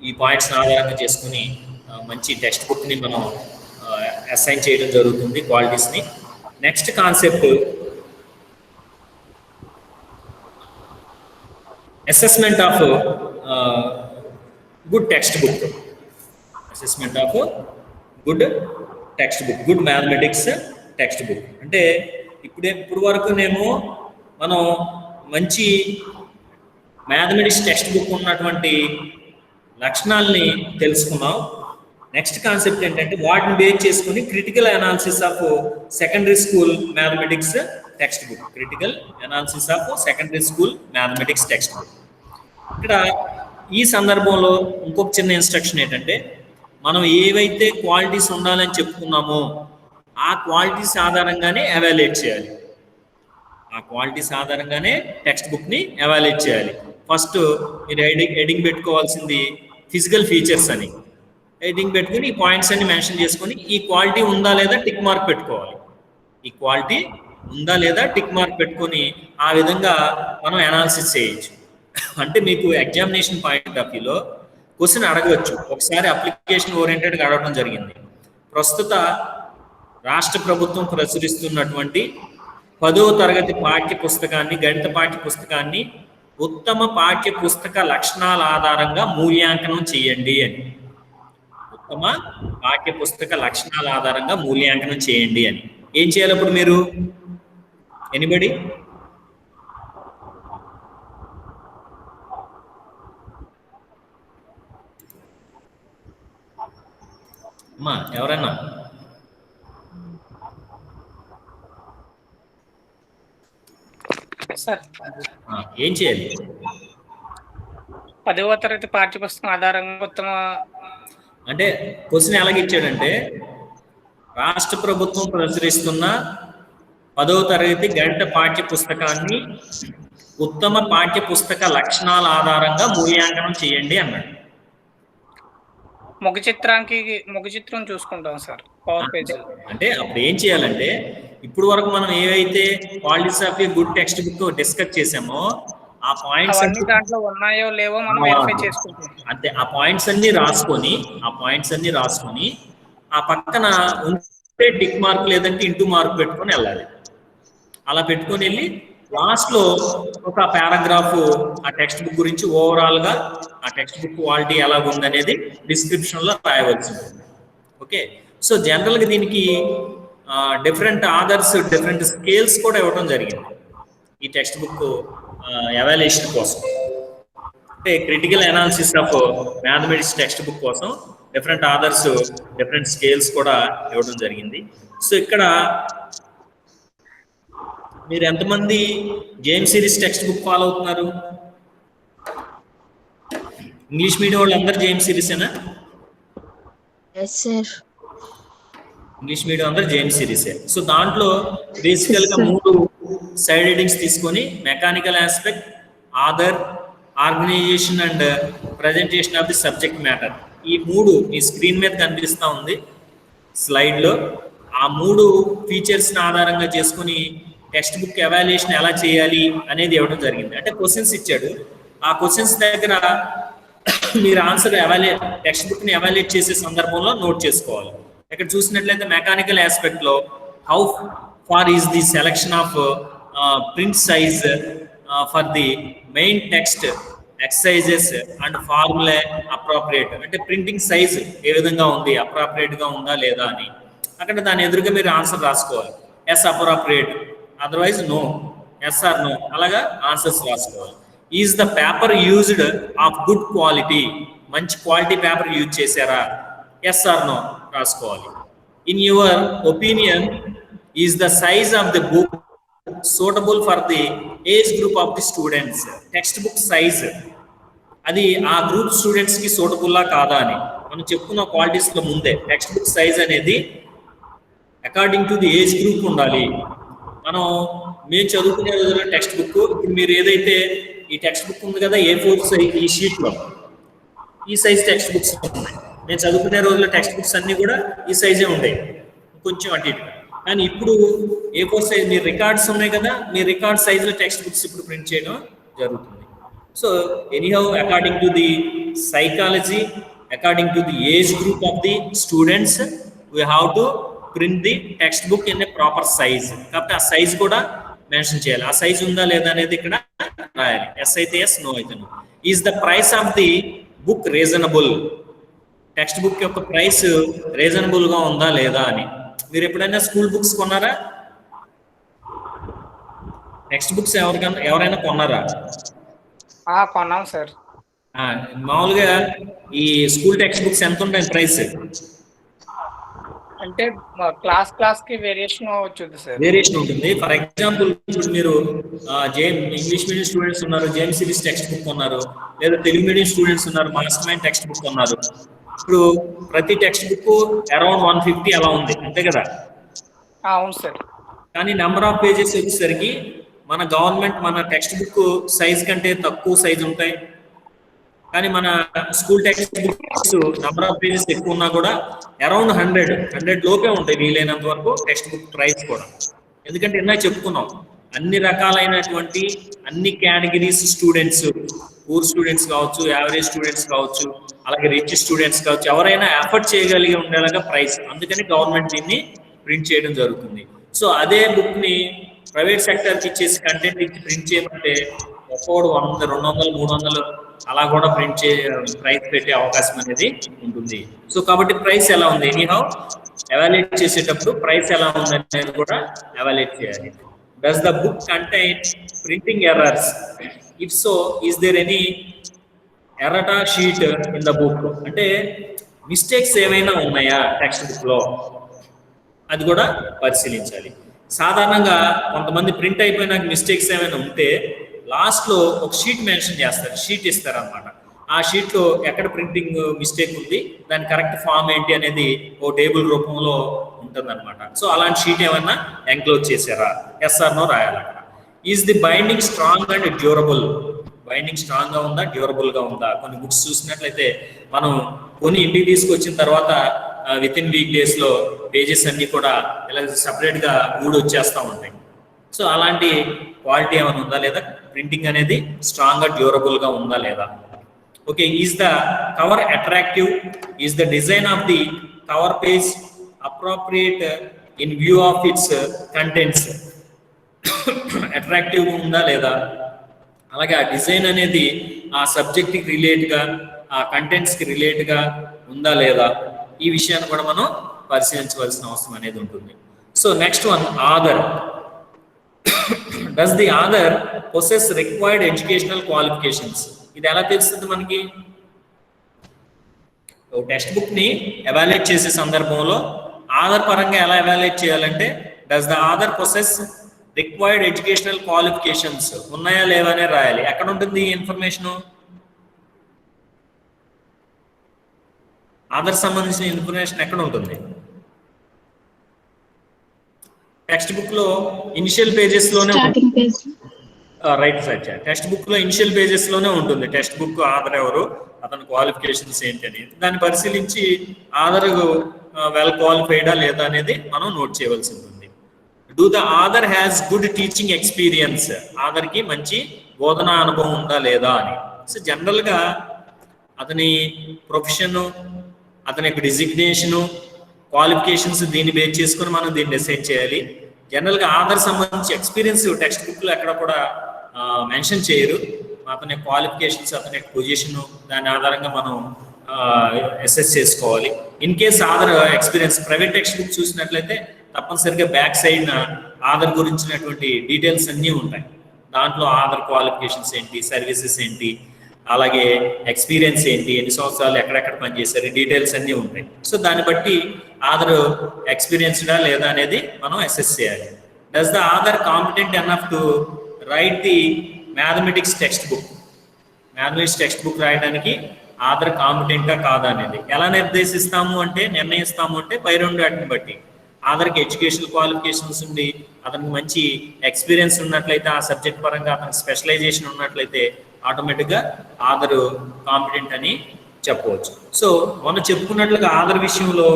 ఈ పాయింట్స్ ఆధారంగా చేసుకుని మంచి టెక్స్ట్ బుక్ ని మనం అసైన్ చేయడం జరుగుతుంది, క్వాలిటీస్ ని. Next concept assessment of good text book. Assessment of good text book, good mathematics text book అంటే ఇప్పుడు వరకునేమో మనం మంచి మ్యాథమెటిక్స్ టెక్స్ట్ బుక్ ఉన్నటువంటి లక్షణాలని తెలుసుకున్నాం. నెక్స్ట్ కాన్సెప్ట్ ఏంటంటే వాటిని బేస్ చేసుకుని critical analysis of secondary school mathematics text book, critical analysis of secondary school mathematics text book. ఇక్కడ ఈ సందర్భంలో ఇంకొక చిన్న ఇన్స్ట్రక్షన్ ఏంటంటే మనం ఏవైతే క్వాలిటీస్ ఉండాలని చెప్పుకున్నామో ఆ క్వాలిటీస్ ఆధారంగానే ఎవాల్యుయేట్ చేయాలి. ఆ క్వాలిటీస్ ఆధారంగానే టెక్స్ట్ బుక్ ని ఎవాల్యుయేట్ చేయాలి. ఫస్ట్ మీరు హెడింగ్ పెట్టుకోవాల్సింది ఫిజికల్ ఫీచర్స్ అని. హెడింగ్ పెట్టుకుని ఈ పాయింట్స్ అన్ని మెన్షన్ చేసుకొని ఈ క్వాలిటీ ఉందా లేదా టిక్ మార్క్ పెట్టుకోవాలి. ఈ క్వాలిటీ ఉందా లేదా టిక్ మార్క్ పెట్టుకొని ఆ విధంగా మనం అనాలిసిస్ చేయొచ్చు. అంటే మీకు ఎగ్జామినేషన్ పాయింట్ ఆఫ్ వ్యూలో క్వశ్చన్ అడగవచ్చు. ఒకసారి అప్లికేషన్ ఓరియంటెడ్గా అడగడం జరిగింది. ప్రస్తుత రాష్ట్ర ప్రభుత్వం ప్రచురిస్తున్నటువంటి 10వ తరగతి పాఠ్య పుస్తకాన్ని, గణిత పాఠ్య పుస్తకాన్ని ఉత్తమ పాఠ్య పుస్తక లక్షణాల ఆధారంగా మూల్యాంకనం చేయండి అని. ఉత్తమ పాఠ్య పుస్తక లక్షణాల ఆధారంగా మూల్యాంకనం చేయండి అని. ఏం చేయాలి అప్పుడు మీరు? ఎనీబడి? అమ్మా ఎవరన్నా? సార్ ఏం చేయాలి? 10వ తరగతి పాఠ్యపుస్తకం ఆధారంగా ఉత్తమ అంటే క్వశ్చన్ ఎలాగిచ్చాడంటే రాష్ట్ర ప్రభుత్వం ప్రచురిస్తున్న 10వ తరగతి గణిత పాఠ్య పుస్తకాన్ని ఉత్తమ పాఠ్య పుస్తక లక్షణాల ఆధారంగా మూల్యాంకనం చేయండి అన్నాడు. ముఖ చిత్రం చూసుకుంటాం సార్ పవర్ పేజ్. అంటే అప్పుడు ఏం చేయాలంటే ఇప్పుడు వరకు మనం ఏవైతే qualities of a good text book discuss చేసామో ఆ పాయింట్స్ అన్ని దాంట్లో ఉన్నాయో లేవో మనం వెరిఫై చేసుకుంటాం. అంతే, ఆ పాయింట్స్ అన్ని రాసుకొని ఆ పక్కన ఉంటే టిక్ మార్క్ లేదంటే ఇంటూ మార్క్ పెట్టుకొని వెళ్ళాలి. అలా పెట్టుకొని వెళ్ళి లాస్ట్ లో ఒక పారాగ్రాఫ్ ఆ టెక్స్ట్ బుక్ గురించి ఓవరాల్ గా ఆ టెక్స్ట్ బుక్ క్వాలిటీ ఎలాగుందనేది డిస్క్రిప్షన్ లో రాయవలసి ఉంటుంది. ఓకే, సో జనరల్ గా దీనికి డిఫరెంట్ ఆథర్స్ డిఫరెంట్ స్కేల్స్ కూడా ఇవ్వడం జరిగింది ఈ టెక్స్ట్ బుక్ ఎవాల్యుయేషన్ కోసం. అంటే critical analysis of mathematics text book కోసం డిఫరెంట్ ఆథర్స్ డిఫరెంట్ స్కేల్స్ కూడా ఇవ్వడం జరిగింది. సో ఇక్కడ మీరు ఎంతమంది James series textbook follow అవుతున్నారు? ఇంగ్లీష్ మీడియం వాళ్ళు అందరు జేమ్స్ సిరీసేనా? Yes sir. ఇంగ్లీష్ మీడియం అందరు జేమ్స్ సిరీసే. సో దాంట్లో బేసికల్ గా 3 సైడ్ హెడింగ్స్ తీసుకొని mechanical aspect, author, organization and presentation of the subject matter. ఈ 3 మీ స్క్రీన్ మీద కనిపిస్తూ ఉంది స్లైడ్ లో. ఆ 3 ఫీచర్స్ ని ఆధారంగా చేసుకుని టెక్స్ట్ బుక్ ఎవాల్యుయేషన్ ఎలా చేయాలి అనేది ఇవ్వడం జరిగింది. అంటే క్వశ్చన్స్ ఇచ్చాడు, ఆ క్వశ్చన్స్ దగ్గర మీరు ఆన్సర్ టెక్స్ట్ బుక్ ని ఎవాల్యుయేట్ చేసే సందర్భంలో నోట్ చేసుకోవాలి. ఇక్కడ చూసినట్లయితే మెకానికల్ ఆస్పెక్ట్ లో how far is the selection of print size for the main text exercises and formula appropriate. అంటే ప్రింటింగ్ సైజ్ ఏ విధంగా ఉంది, అప్రోప్రియేట్ గా ఉందా లేదా అని అక్కడ దాని ఎదురుగా మీరు ఆన్సర్ రాసుకోవాలి. Yes appropriate, otherwise no, yes or no, అలాగా ఆన్సర్స్ రాసుకోవాలి. Is the paper used of good quality, మంచి క్వాలిటీ పేపర్ యూజ్ చేశారా, ఎస్ ఆర్ నో రాసుకోవాలి. In your opinion is the size of the book suitable for the age group of the students. Text book size అది ఆ group students కి సూటబుల్లా కాదా అని మనం చెప్పుకున్న క్వాలిటీస్ లో ముందే టెక్స్ట్ బుక్ సైజ్ అనేది according to the age group ఉండాలి. మేము చదువుకునే రోజుల్లో టెక్స్ట్ బుక్, ఇప్పుడు మీరు ఏదైతే ఈ టెక్స్ట్ బుక్ ఉంది కదా A4 సైజ్, ఈ షీట్ లో ఈ సైజ్ టెక్స్ట్ బుక్స్ ఉన్నాయి. నేను చదువుకునే రోజుల్లో టెక్స్ట్ బుక్స్ అన్ని కూడా ఈ సైజే ఉండేవి, కొంచెం అటు ఇటు. కానీ ఇప్పుడు A4 సైజ్, మీ రికార్డ్స్ ఉన్నాయి కదా, మీ రికార్డ్ సైజులో టెక్స్ట్ బుక్స్ ఇప్పుడు ప్రింట్ చేయడం జరుగుతుంది. So anyhow according to the psychology, according to the age group of the students, we have to print the text book in a proper size. కాబట్టి ఆ size కూడా mention చేయాలి. ఆ size ఉందా లేదా అనేది ఇక్కడ రాయాలి. ఎస్ అయితే ఎస్, నో అయితే no. Is the price of the book reasonable, text book యొక్క ప్రైస్ రీజనబుల్ గా ఉందా లేదా అని. మీరు ఎప్పుడైనా స్కూల్ బుక్స్ కొన్నారా? టెక్స్ట్ బుక్స్ ఎవరైనా కొన్నారా? కొన్నాం సార్. మామూలుగా ఈ స్కూల్ టెక్స్ట్ బుక్స్ ఎంత ఉంటాయి ప్రైస్? అంటే క్లాస్ కి వేరియేషన్ వచ్చింది సార్. వేరియేషన్ ఉంటుంది. ఫర్ ఎగ్జాంపుల్ ఇప్పుడు మీరు ఇంగ్లీష్ మీడియం స్టూడెంట్స్ ఉన్నారు, జేమ్స్ సిరీస్ టెక్స్ట్ బుక్ ఉన్నారు, లేదా తెలుగు మీడియం స్టూడెంట్స్ ఉన్నారు, మాస్ మైండ్ టెక్స్ట్ బుక్ ఉన్నారు. ఇప్పుడు ప్రతి టెక్స్ట్ బుక్ అరౌండ్ 150 అలా ఉంది, అంతే కదా? అవును సార్. కానీ నెంబర్ ఆఫ్ పేజెస్ వచ్చేసరికి మన గవర్నమెంట్ మన టెక్స్ట్ బుక్ సైజ్ కంటే తక్కువ సైజ్ ఉంటాయి. కానీ మన school text books number of pages ఎక్కువ ఉన్నా కూడా అరౌండ్ 100 లోపే ఉంటాయి వీలైనంత వరకు టెక్స్ట్ బుక్ ప్రైస్ కూడా. ఎందుకంటే ఇందాక చెప్పుకున్నాం, అన్ని రకాలైనటువంటి అన్ని కేటగిరీస్ స్టూడెంట్స్, పూర్ స్టూడెంట్స్ కావచ్చు, యావరేజ్ స్టూడెంట్స్ కావచ్చు, అలాగే రిచ్ స్టూడెంట్స్ కావచ్చు, ఎవరైనా ఎఫర్ట్ చేయగలిగి ఉండేలాగా ప్రైస్. అందుకని గవర్నమెంట్ దీన్ని ప్రింట్ చేయడం జరుగుతుంది. సో అదే బుక్ ని ప్రైవేట్ సెక్టర్ కి ఇచ్చేసి కంటెంట్ ఇచ్చి ప్రింట్ చేయమంటే ఒక్కోడు 100, 200, 300 అలా కూడా ప్రైస్ పెట్టే అవకాశం అనేది ఉంటుంది. సో కాబట్టి ప్రైస్ ఎలా ఉంది, ఎనీహౌ ఎవాల్యుయేట్ చేసేటప్పుడు ప్రైస్ ఎలా ఉంది అనేది కూడా ఎవాల్యుయేట్ చేయాలి. Does the book contain printing errors? If so, is there any errata sheet in the book? అంటే మిస్టేక్స్ ఏమైనా ఉన్నాయా టెక్స్ట్ బుక్ లో, అది కూడా పరిశీలించాలి. సాధారణంగా కొంతమంది ప్రింట్ అయిపోయినాక మిస్టేక్స్ ఏమైనా ఉంటే లాస్ట్ లో ఒక షీట్ మెన్షన్ చేస్తారు, షీట్ ఇస్తారు అనమాట. ఆ షీట్ లో ఎక్కడ ప్రింటింగ్ మిస్టేక్ ఉంది, దాని కరెక్ట్ ఫామ్ ఏంటి అనేది ఓ టేబుల్ రూపంలో ఉంటుంది అనమాట. సో అలాంటి షీట్ ఏమన్నా ఎంక్లోజ్ చేశారా, ఎస్ ఆర్ నో రాయాలి. Is the binding strong and durable? Binding strong గా ఉందా, డ్యూరబుల్ గా ఉందా? కొన్ని బుక్స్ చూసినట్లయితే మనం కొన్ని ఇంటికి తీసుకొచ్చిన తర్వాత విత్ ఇన్ వీక్ డేస్ లో పేజెస్ అన్ని కూడా ఇలా సపరేట్ గా వచ్చేస్తూ ఉంటాయి. సో అలాంటి క్వాలిటీ ఏమైనా ఉందా లేదా, ప్రింటింగ్ అనేది స్ట్రాంగ్ గా డ్యూరబుల్ గా ఉందా లేదా? Okay. Is the cover attractive? Is the design of the cover page appropriate in view of its contents? Attractive ఉందా లేదా? అలాగే ఆ డిజైన్ అనేది ఆ సబ్జెక్ట్ కి రిలేట్ గా, ఆ కంటెంట్స్ కి రిలేట్ గా ఉందా లేదా? ఈ విషయాన్ని కూడా మనం పరిశీలించవలసిన అవసరం అనేది ఉంటుంది. So next one author. Does the author possess required educational qualifications? ఇది ఎలా తెలుస్తుంది మనకి? టెక్స్ట్ బుక్ ని ఎవాల్యుయేట్ చేసే సందర్భంలో ఆధార్ పరంగా ఎలా ఎవాల్యుయేట్ చేయాలంటే does the Aadhaar possess required educational qualifications ఉన్నాయా లేవా అనే రాయాలి. ఎక్కడ ఉంటుంది ఈ ఇన్ఫర్మేషన్? ఆధార్ సంబంధించిన ఇన్ఫర్మేషన్ ఎక్కడ ఉంటుంది? టెక్స్ట్ బుక్ లో ఇనిషియల్ పేజెస్ లోనే రైట్ సార్. టెక్స్ట్ బుక్ లో ఇనిషియల్ పేజెస్ లోనే ఉంటుంది టెక్స్ట్ బుక్ ఆధార్ ఎవరు, అతని క్వాలిఫికేషన్స్ ఏంటి అనేది. దాన్ని పరిశీలించి ఆధార్ వెల్ క్వాలిఫైడా లేదా అనేది మనం నోట్ చేయవలసి ఉంటుంది. Do the author has good teaching experience? ఆధార్కి మంచి బోధనా అనుభవం ఉందా లేదా అని. సో జనరల్ గా అతని ప్రొఫెషన్, అతని యొక్క డిజిగ్నేషను, క్వాలిఫికేషన్స్ దీన్ని బేస్ చేసుకుని మనం దీన్ని డిసైడ్ చేయాలి. జనరల్గా ఆధార్ సంబంధించి ఎక్స్పీరియన్స్ టెక్స్ట్ బుక్లో ఎక్కడ కూడా మెన్షన్ చేయరు. అతని క్వాలిఫికేషన్స్, అతని యొక్క పొజిషన్, దాని ఆధారంగా మనం అసెస్ చేసుకోవాలి. In case Aadhaar experience private text book చూసినట్లయితే తప్పనిసరిగా బ్యాక్ సైడ్ ఆధార్ గురించినటువంటి డీటెయిల్స్ అన్నీ ఉంటాయి. దాంట్లో ఆధార్ క్వాలిఫికేషన్స్ ఏంటి, సర్వీసెస్ ఏంటి, అలాగే ఎక్స్పీరియన్స్ ఏంటి, ఎన్ని సంవత్సరాలు ఎక్కడెక్కడ పనిచేశారు, డీటెయిల్స్ అన్నీ ఉంటాయి. సో దాన్ని బట్టి ఆధార్ ఎక్స్పీరియన్స్డా లేదా అనేది మనం అసెస్ చేయాలి. Does the Aadhaar competent enough to right the mathematics text book? Mathematics text book రాయడానికి ఆధార్ కాంపిటెంటా కాదా అనేది ఎలా నిర్ణయిస్తాము అంటే పై రెండు వాటిని బట్టి. ఆధార్కి ఎడ్యుకేషనల్ క్వాలిఫికేషన్స్ ఉండి అతనికి మంచి ఎక్స్పీరియన్స్ ఉన్నట్లయితే, ఆ సబ్జెక్ట్ పరంగా అతనికి స్పెషలైజేషన్ ఉన్నట్లయితే ఆటోమేటిక్గా ఆధార్ కాంపిటెంట్ అని చెప్పవచ్చు. సో మనం చెప్పుకున్నట్లుగా ఆధార్ విషయంలో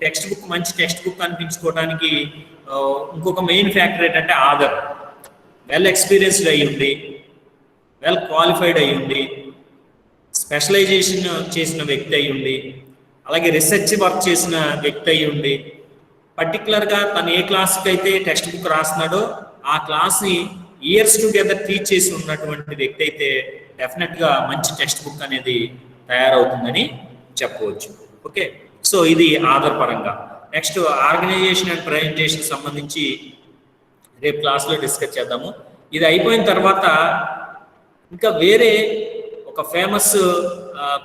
టెక్స్ట్ బుక్ మంచి టెక్స్ట్ బుక్ అనిపించుకోవడానికి ఇంకొక మెయిన్ ఫ్యాక్టర్ ఏంటంటే ఆధార్ వెల్ ఎక్స్పీరియన్స్డ్ అయ్యి ఉండి, వెల్ క్వాలిఫైడ్ అయ్యి ఉండి, స్పెషలైజేషన్ చేసిన వ్యక్తి అయ్యి ఉండి, అలాగే రీసెర్చ్ వర్క్ చేసిన వ్యక్తి అయ్యి ఉండి, పర్టికులర్గా తను ఏ క్లాస్కి అయితే టెక్స్ట్ బుక్ రాస్తున్నాడో ఆ క్లాస్ని ఇయర్స్ టుగెదర్ టీచ్ చేసి ఉన్నటువంటి వ్యక్తి అయితే డెఫినెట్గా మంచి టెక్స్ట్ బుక్ అనేది తయారవుతుందని చెప్పవచ్చు. ఓకే, సో ఇది ఆధార్ పరంగా. నెక్స్ట్ ఆర్గనైజేషన్ అండ్ ప్రజెంటేషన్ సంబంధించి రేపు క్లాస్లో డిస్కస్ చేద్దాము. ఇది అయిపోయిన తర్వాత ఇంకా వేరే ఒక ఫేమస్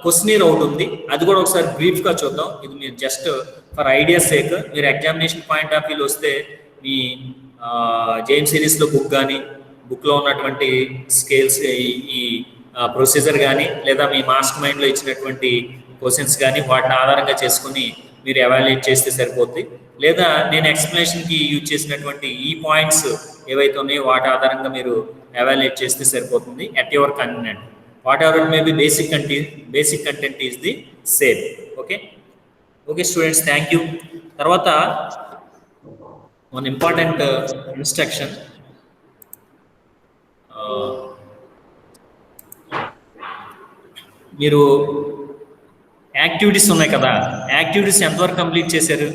క్వశ్చనీర్ ఒకటి ఉంది, అది కూడా ఒకసారి బ్రీఫ్గా చూద్దాం. ఇది మీరు జస్ట్ ఫర్ ఐడియా సేక్, మీరు ఎగ్జామినేషన్ పాయింట్ ఆఫ్ వ్యూలో వస్తే మీ జేఎం సిరీస్లో బుక్ కానీ, బుక్లో ఉన్నటువంటి స్కేల్స్, ఈ ప్రొసీజర్ కానీ, లేదా మీ మాస్టర్ మైండ్లో ఇచ్చినటువంటి క్వశ్చన్స్ కానీ వాటిని ఆధారంగా చేసుకుని మీరు ఎవాల్యుయేట్ చేస్తే సరిపోతుంది. లేదా నేను ఎక్స్ప్లెనేషన్కి యూజ్ చేసినటువంటి ఈ పాయింట్స్ ఏవైతే ఉన్నాయో వాటి ఆధారంగా మీరు ఎవాల్యుయేట్ చేస్తే సరిపోతుంది. At your convenient, what ever it may B, basic content is the same. Okay students, thank you. తర్వాత వన్ ఇంపార్టెంట్ ఇన్స్ట్రక్షన్, మీరు యాక్టివిటీస్ ఉన్నాయి కదా, యాక్టివిటీస్ ఎంతవరకు కంప్లీట్ చేశారు?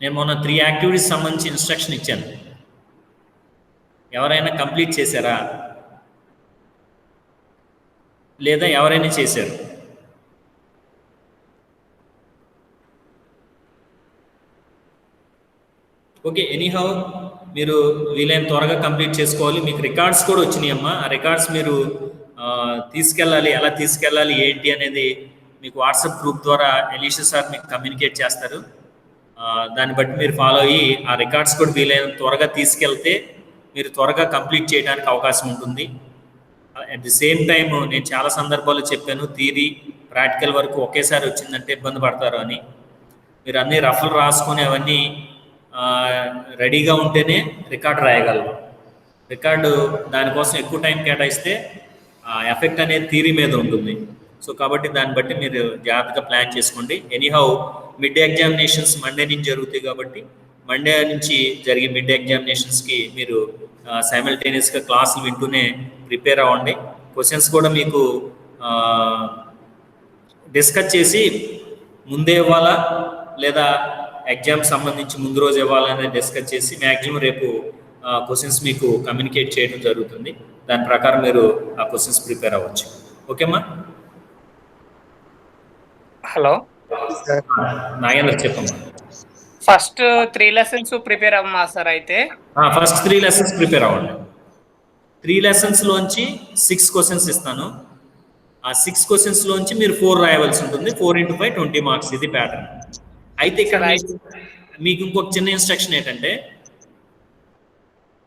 నేను మొన్న 3 యాక్టివిటీస్ సంబంధించి ఇన్స్ట్రక్షన్ ఇచ్చాను. ఎవరైనా కంప్లీట్ చేశారా లేదా ఎవరైనా చేశారు? ఓకే, ఎనీహౌ మీరు వీలైన త్వరగా కంప్లీట్ చేసుకోవాలి. మీకు రికార్డ్స్ కూడా వచ్చినాయి అమ్మా, ఆ రికార్డ్స్ మీరు తీసుకెళ్ళాలి. ఎలా తీసుకెళ్ళాలి ఏంటి అనేది మీకు వాట్సాప్ గ్రూప్ ద్వారా ఎలీషా సార్ మీకు కమ్యూనికేట్ చేస్తారు. దాన్ని బట్టి మీరు ఫాలో అయ్యి ఆ రికార్డ్స్ కూడా వీలైన త్వరగా తీసుకెళ్తే మీరు త్వరగా కంప్లీట్ చేయడానికి అవకాశం ఉంటుంది. అట్ ది సేమ్ టైం నేను చాలా సందర్భాల్లో చెప్పాను, థియరీ ప్రాక్టికల్ వరకు ఒకేసారి వచ్చిందంటే ఇబ్బంది పడతారు అని. మీరు అన్నీ రఫ్లు రాసుకొని అవన్నీ రెడీగా ఉంటేనే రికార్డు రాయగలరు. రికార్డు దానికోసం ఎక్కువ టైం కేటాయిస్తే ఎఫెక్ట్ అనేది థియరీ మీద ఉంటుంది. సో కాబట్టి దాన్ని బట్టి మీరు జాగ్రత్తగా ప్లాన్ చేసుకోండి. ఎనీహౌ మిడ్ ఎగ్జామినేషన్స్ మండే నుంచి జరుగుతాయి కాబట్టి మండే నుంచి జరిగే మిడ్ ఎగ్జామినేషన్స్కి మీరు సైమల్టేనియస్గా క్లాసులు వింటూనే ప్రిపేర్ అవ్వండి. క్వశ్చన్స్ కూడా మీకు డిస్కస్ చేసి ముందే ఇవ్వాలా లేదా ఎగ్జామ్ సంబంధించి ముందు రోజు ఇవ్వాలని డిస్కస్ చేసి మ్యాక్సిమం రేపు క్వశ్చన్స్ మీకు కమ్యూనికేట్ చేయడం జరుగుతుంది. దాని ప్రకారం మీరు ఆ క్వశ్చన్స్ ప్రిపేర్ అవ్వచ్చు. ఓకేమ్మా? హలో. నాగేంద్ర చెప్పమ్మా. ఫస్ట్ 3 లెసన్స్ ప్రిపేర్ అవ్వమా సార్ అయితే? ఫస్ట్ 3 లెసన్స్ ప్రిపేర్ అవ్వండి. 3 లెసన్స్ లోంచి 6 క్వశ్చన్స్ ఇస్తాను. ఆ 6 క్వశ్చన్స్ లోంచి మీరు 4 రాయవలసి ఉంటుంది. 4 × 5 20 మార్క్స్, ఇది ప్యాటర్న్. అయితే ఇక్కడ మీకు ఇంకొక చిన్న ఇన్స్ట్రక్షన్ ఏంటంటే,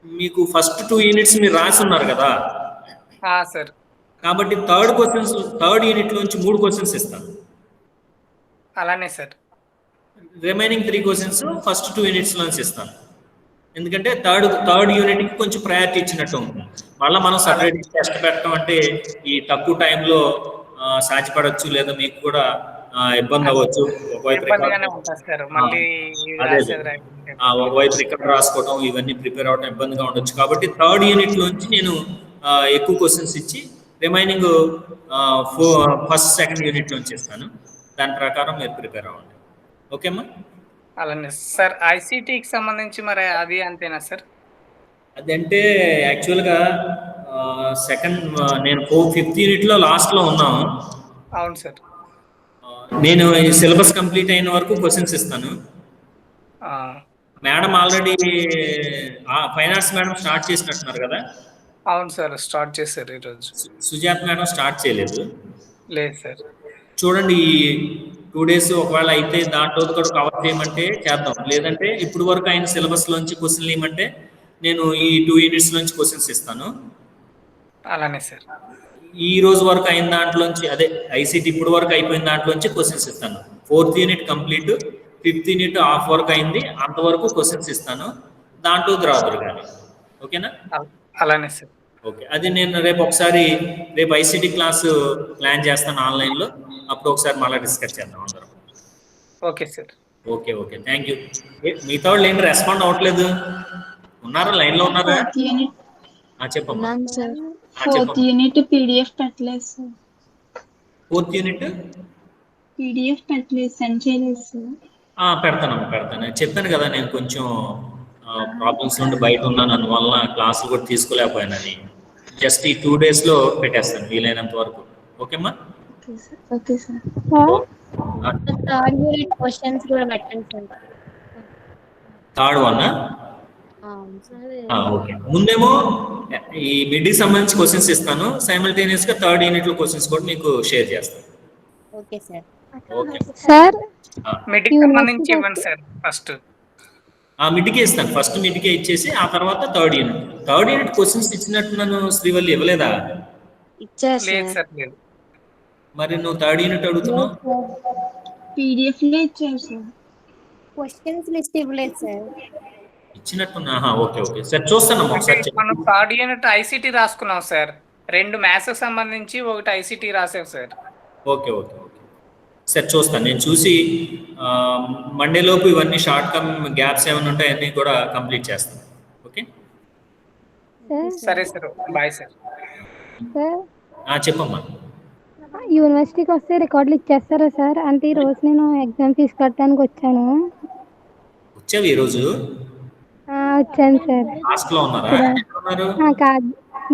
మీకు ఫస్ట్ 2 యూనిట్స్ మీరు రాసి ఉన్నారు కదా సార్. కాబట్టి థర్డ్ యూనిట్ లోంచి 3 క్వశ్చన్స్ ఇస్తాను. అలానే sir. Remaining 3 questions first 2 units లోంచి ఇస్తాను. ఎందుకంటే థర్డ్ యూనిట్ కి కొంచెం ప్రయారిటీ ఇచ్చినట్టు ఉంటుంది. మళ్ళీ మనం సపరేట్ టెస్ట్ పెట్టడం అంటే ఈ తక్కువ టైంలో సాధ్యపడవచ్చు, లేదా మీకు కూడా ఇబ్బంది అవ్వచ్చు. ఒకవైపు రికార్డ్ రాసుకోవడం, ఇవన్నీ ప్రిపేర్ అవడం ఇబ్బందిగా ఉండొచ్చు. కాబట్టి థర్డ్ యూనిట్ లోంచి నేను ఎక్కువ క్వశ్చన్స్ ఇచ్చి రిమైనింగ్ ఫస్ట్ సెకండ్ యూనిట్ నుంచి ఇస్తాను. దాని ప్రకారం మీరు ప్రిపేర్ అవ్వండి. ఓకేమ్మా? అలానే సార్. ఐసీటీకి సంబంధించి మరి అది అంతేనా సార్? అదంటే యాక్చువల్గా నేను 5th యూనిట్లో లాస్ట్లో ఉన్నాను. అవును సార్. నేను సిలబస్ కంప్లీట్ అయిన వరకు క్వశ్చన్స్ ఇస్తాను. Madam already finance madam start చేసినట్టున్నారు కదా? అవును సార్, స్టార్ట్ చేశారు ఈరోజు. సుజాత్ మేడం స్టార్ట్ చేయలేదు. లేదు సార్. చూడండి, ఈ 2 days ఒకవేళ అయితే దాంట్లో కూడా కవర్ చేయమంటే చేద్దాం. లేదంటే ఇప్పుడు వరకు అయిన సిలబస్ లోంచి క్వశ్చన్లు ఇవ్వమంటే నేను ఈ 2 యూనిట్స్ నుంచి క్వశ్చన్స్ ఇస్తాను. అలానే సార్. ఈ రోజు వరకు అయిన దాంట్లోంచి, అదే ఐసీటీ ఇప్పుడు వరకు అయిపోయిన దాంట్లోంచి క్వశ్చన్స్ ఇస్తాను. 4th unit complete, 5th unit half work అయింది, అంతవరకు క్వశ్చన్స్ ఇస్తాను. దాంట్లో రాదురు కానీ. ఓకేనా? అలానే సార్. ఓకే. అది నేను రేపు ఐసీటీ క్లాస్ ప్లాన్ చేస్తాను ఆన్లైన్లో. అప్పుడు ఒకసారి మళ్ళీ డిస్కస్ చేద్దాం అందరం. Okay sir. Okay. Thank you. మిగతా వాళ్ళు ఏంటి రెస్పాండ్ అవ్వట్లేదు? ఉన్నారా? లైన్లో ఉన్నారా? చెప్పమ్మా. 4th యూనిట్ పీడిఎఫ్ పెట్టలేదు సార్. 4th యూనిట్ పీడిఎఫ్ పెట్టలేదు, సెండ్ చేయలేదు సార్. పెడతాను. చెప్పాను కదా, నేను కొంచెం ప్రాబ్లమ్స్ నుండి బయట ఉన్నాను, అందువల్ల క్లాసులు కూడా తీసుకోలేకపోయానని. జస్ట్ ఈ 2 days లో పెట్టేస్తాను వీలైనంత వరకు. ఓకేమ్మా? Okay sir. Third unit questions కూడా పెట్టండి సార్. Third one? ఓకే. ముందేమో ఈ మిడ్కి సంబంధించి క్వశ్చన్స్ ఇస్తాను, సైమల్టేనియస్ గా థర్డ్ యూనిట్ లో క్వశ్చన్స్ కూడా మీకు షేర్ చేస్తాను. Okay sir. ఓకే సార్, మిడ్కి సంబంధించి ఇవ్వండి సార్ ఫస్ట్. మిడ్కే ఇస్తాను. ఫస్ట్ మిడ్కే ఇచ్చేసి ఆ తర్వాత థర్డ్ యూనిట్ క్వశ్చన్స్ ఇచ్చినట్టు నన్ను శ్రీవల్లి ఇవ్వలేదా? ఇచ్చారు లేదు సార్. సార్, లేదు. మరి నువ్వు థర్డ్ యూనిట్ అడుగుతున్నావు? పీడిఎఫ్ లో ఇచ్చారు సార్. క్వశ్చన్స్ లిస్ట్ ఇవ్వలేదు సార్. ఇచ్చినట్టున్నా? ఓకే. సార్ చూస్తానమ్మా ఒకసారి. మనం థర్డ్ యూనిట్ ఐసీటీ రాసుకున్నాం సార్. 2 మ్యాథ్స్ కి సంబంధించి 1 ఐసీటీ రాసాం సార్. ఓకే. సార్ చూస్తాను. నేను చూసి మండే లోపు ఇవన్నీ షార్ట్ కమ్ గ్యాప్స్ ఏమైనా ఉంటాయి అన్నీ కూడా కంప్లీట్ చేస్తాను. ఓకే. సరే సార్. Bye sir. చెప్పమ్మా. యూనివర్సిటీకి వస్తే రికార్డులు ఇచ్చేస్తారా సార్? అంటే ఈ రోజు నేను ఎగ్జామ్ ఫీజు కట్టడానికి వచ్చాను. వచ్చావు ఈరోజు? వచ్చాను సార్. హాస్టల్లో ఉన్నారా? కాదు,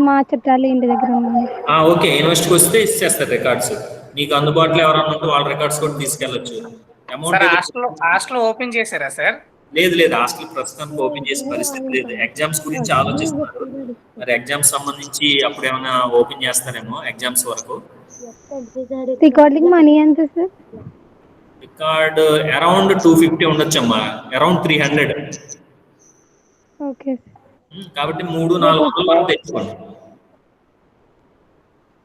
మా చుట్టాలు ఇంటి దగ్గర ఉన్నాను. ఓకే. యూనివర్సిటీకి వస్తే ఇచ్చేస్తారు రికార్డ్స్. మీకు అందుబాటులో ఎవరన్నా ఉంటే వాళ్ళ రికార్డ్స్ కూడా తీసుకెళ్ళచ్చు. హాస్టల్ ఓపెన్ చేశారా సార్? లేదు, హాస్టల్ ప్రస్తుతానికి ఓపెన్ చేసే పరిస్థితి లేదు. ఎగ్జామ్స్ గురించి ఆలోచిస్తున్నారు. మరి ఎగ్జామ్స్ సంబంధించి అప్పుడు ఏమైనా ఓపెన్ చేస్తారేమో ఎగ్జామ్స్ వరకు. రికార్డింగ్ మనీ ఎంత సార్? రికార్డ్ అరౌండ్ 250 ఉండొచ్చమ్మా, అరౌండ్ 300. ఓకే. కాబట్టి 300-400 వరకు తెచ్చుకోండి.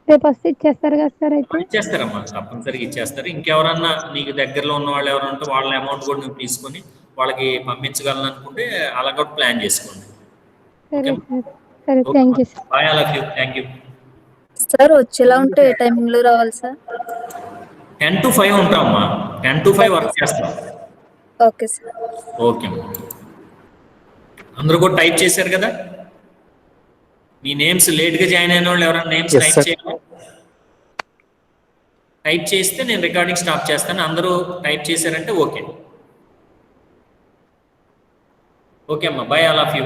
రేపు వస్తే ఇచ్చేస్తారు కదా సార్? అయితే ఇచ్చేస్తారమ్మా, తప్పనిసరిగా ఇచ్చేస్తారు. ఇంకెవరన్నా నీకు దగ్గరలో ఉన్న వాళ్ళు ఎవరు ఉంటే వాళ్ళ అమౌంట్ కూడా నువ్వు తీసుకొని వాళ్ళకి పంపించగలను అనుకుంటే అలా కూడా ప్లాన్ చేసుకోండి. సరే, thank you sir. Bye, all of you. Thank you sir. వచ్చేలా ఉంటే ఏ టైమింగ్ లో రావాలి సార్? 10 to 5 ఉంటామమ్మా. 10 to 5 వర్క్ చేస్తాం. Okay sir. ఓకే. అందరూ కూడా టైప్ చేశారు కదా? మీ నేమ్స్ లేట్ గా జాయిన్ అయిన వాళ్ళు ఎవరైనా నేమ్స్ టైప్ చేయాలి. టైప్ చేస్తే నేను రికార్డింగ్ స్టాప్ చేస్తాను. అందరూ టైప్ చేశారంటే ఓకే. ఓకే అమ్మా. By, all of you.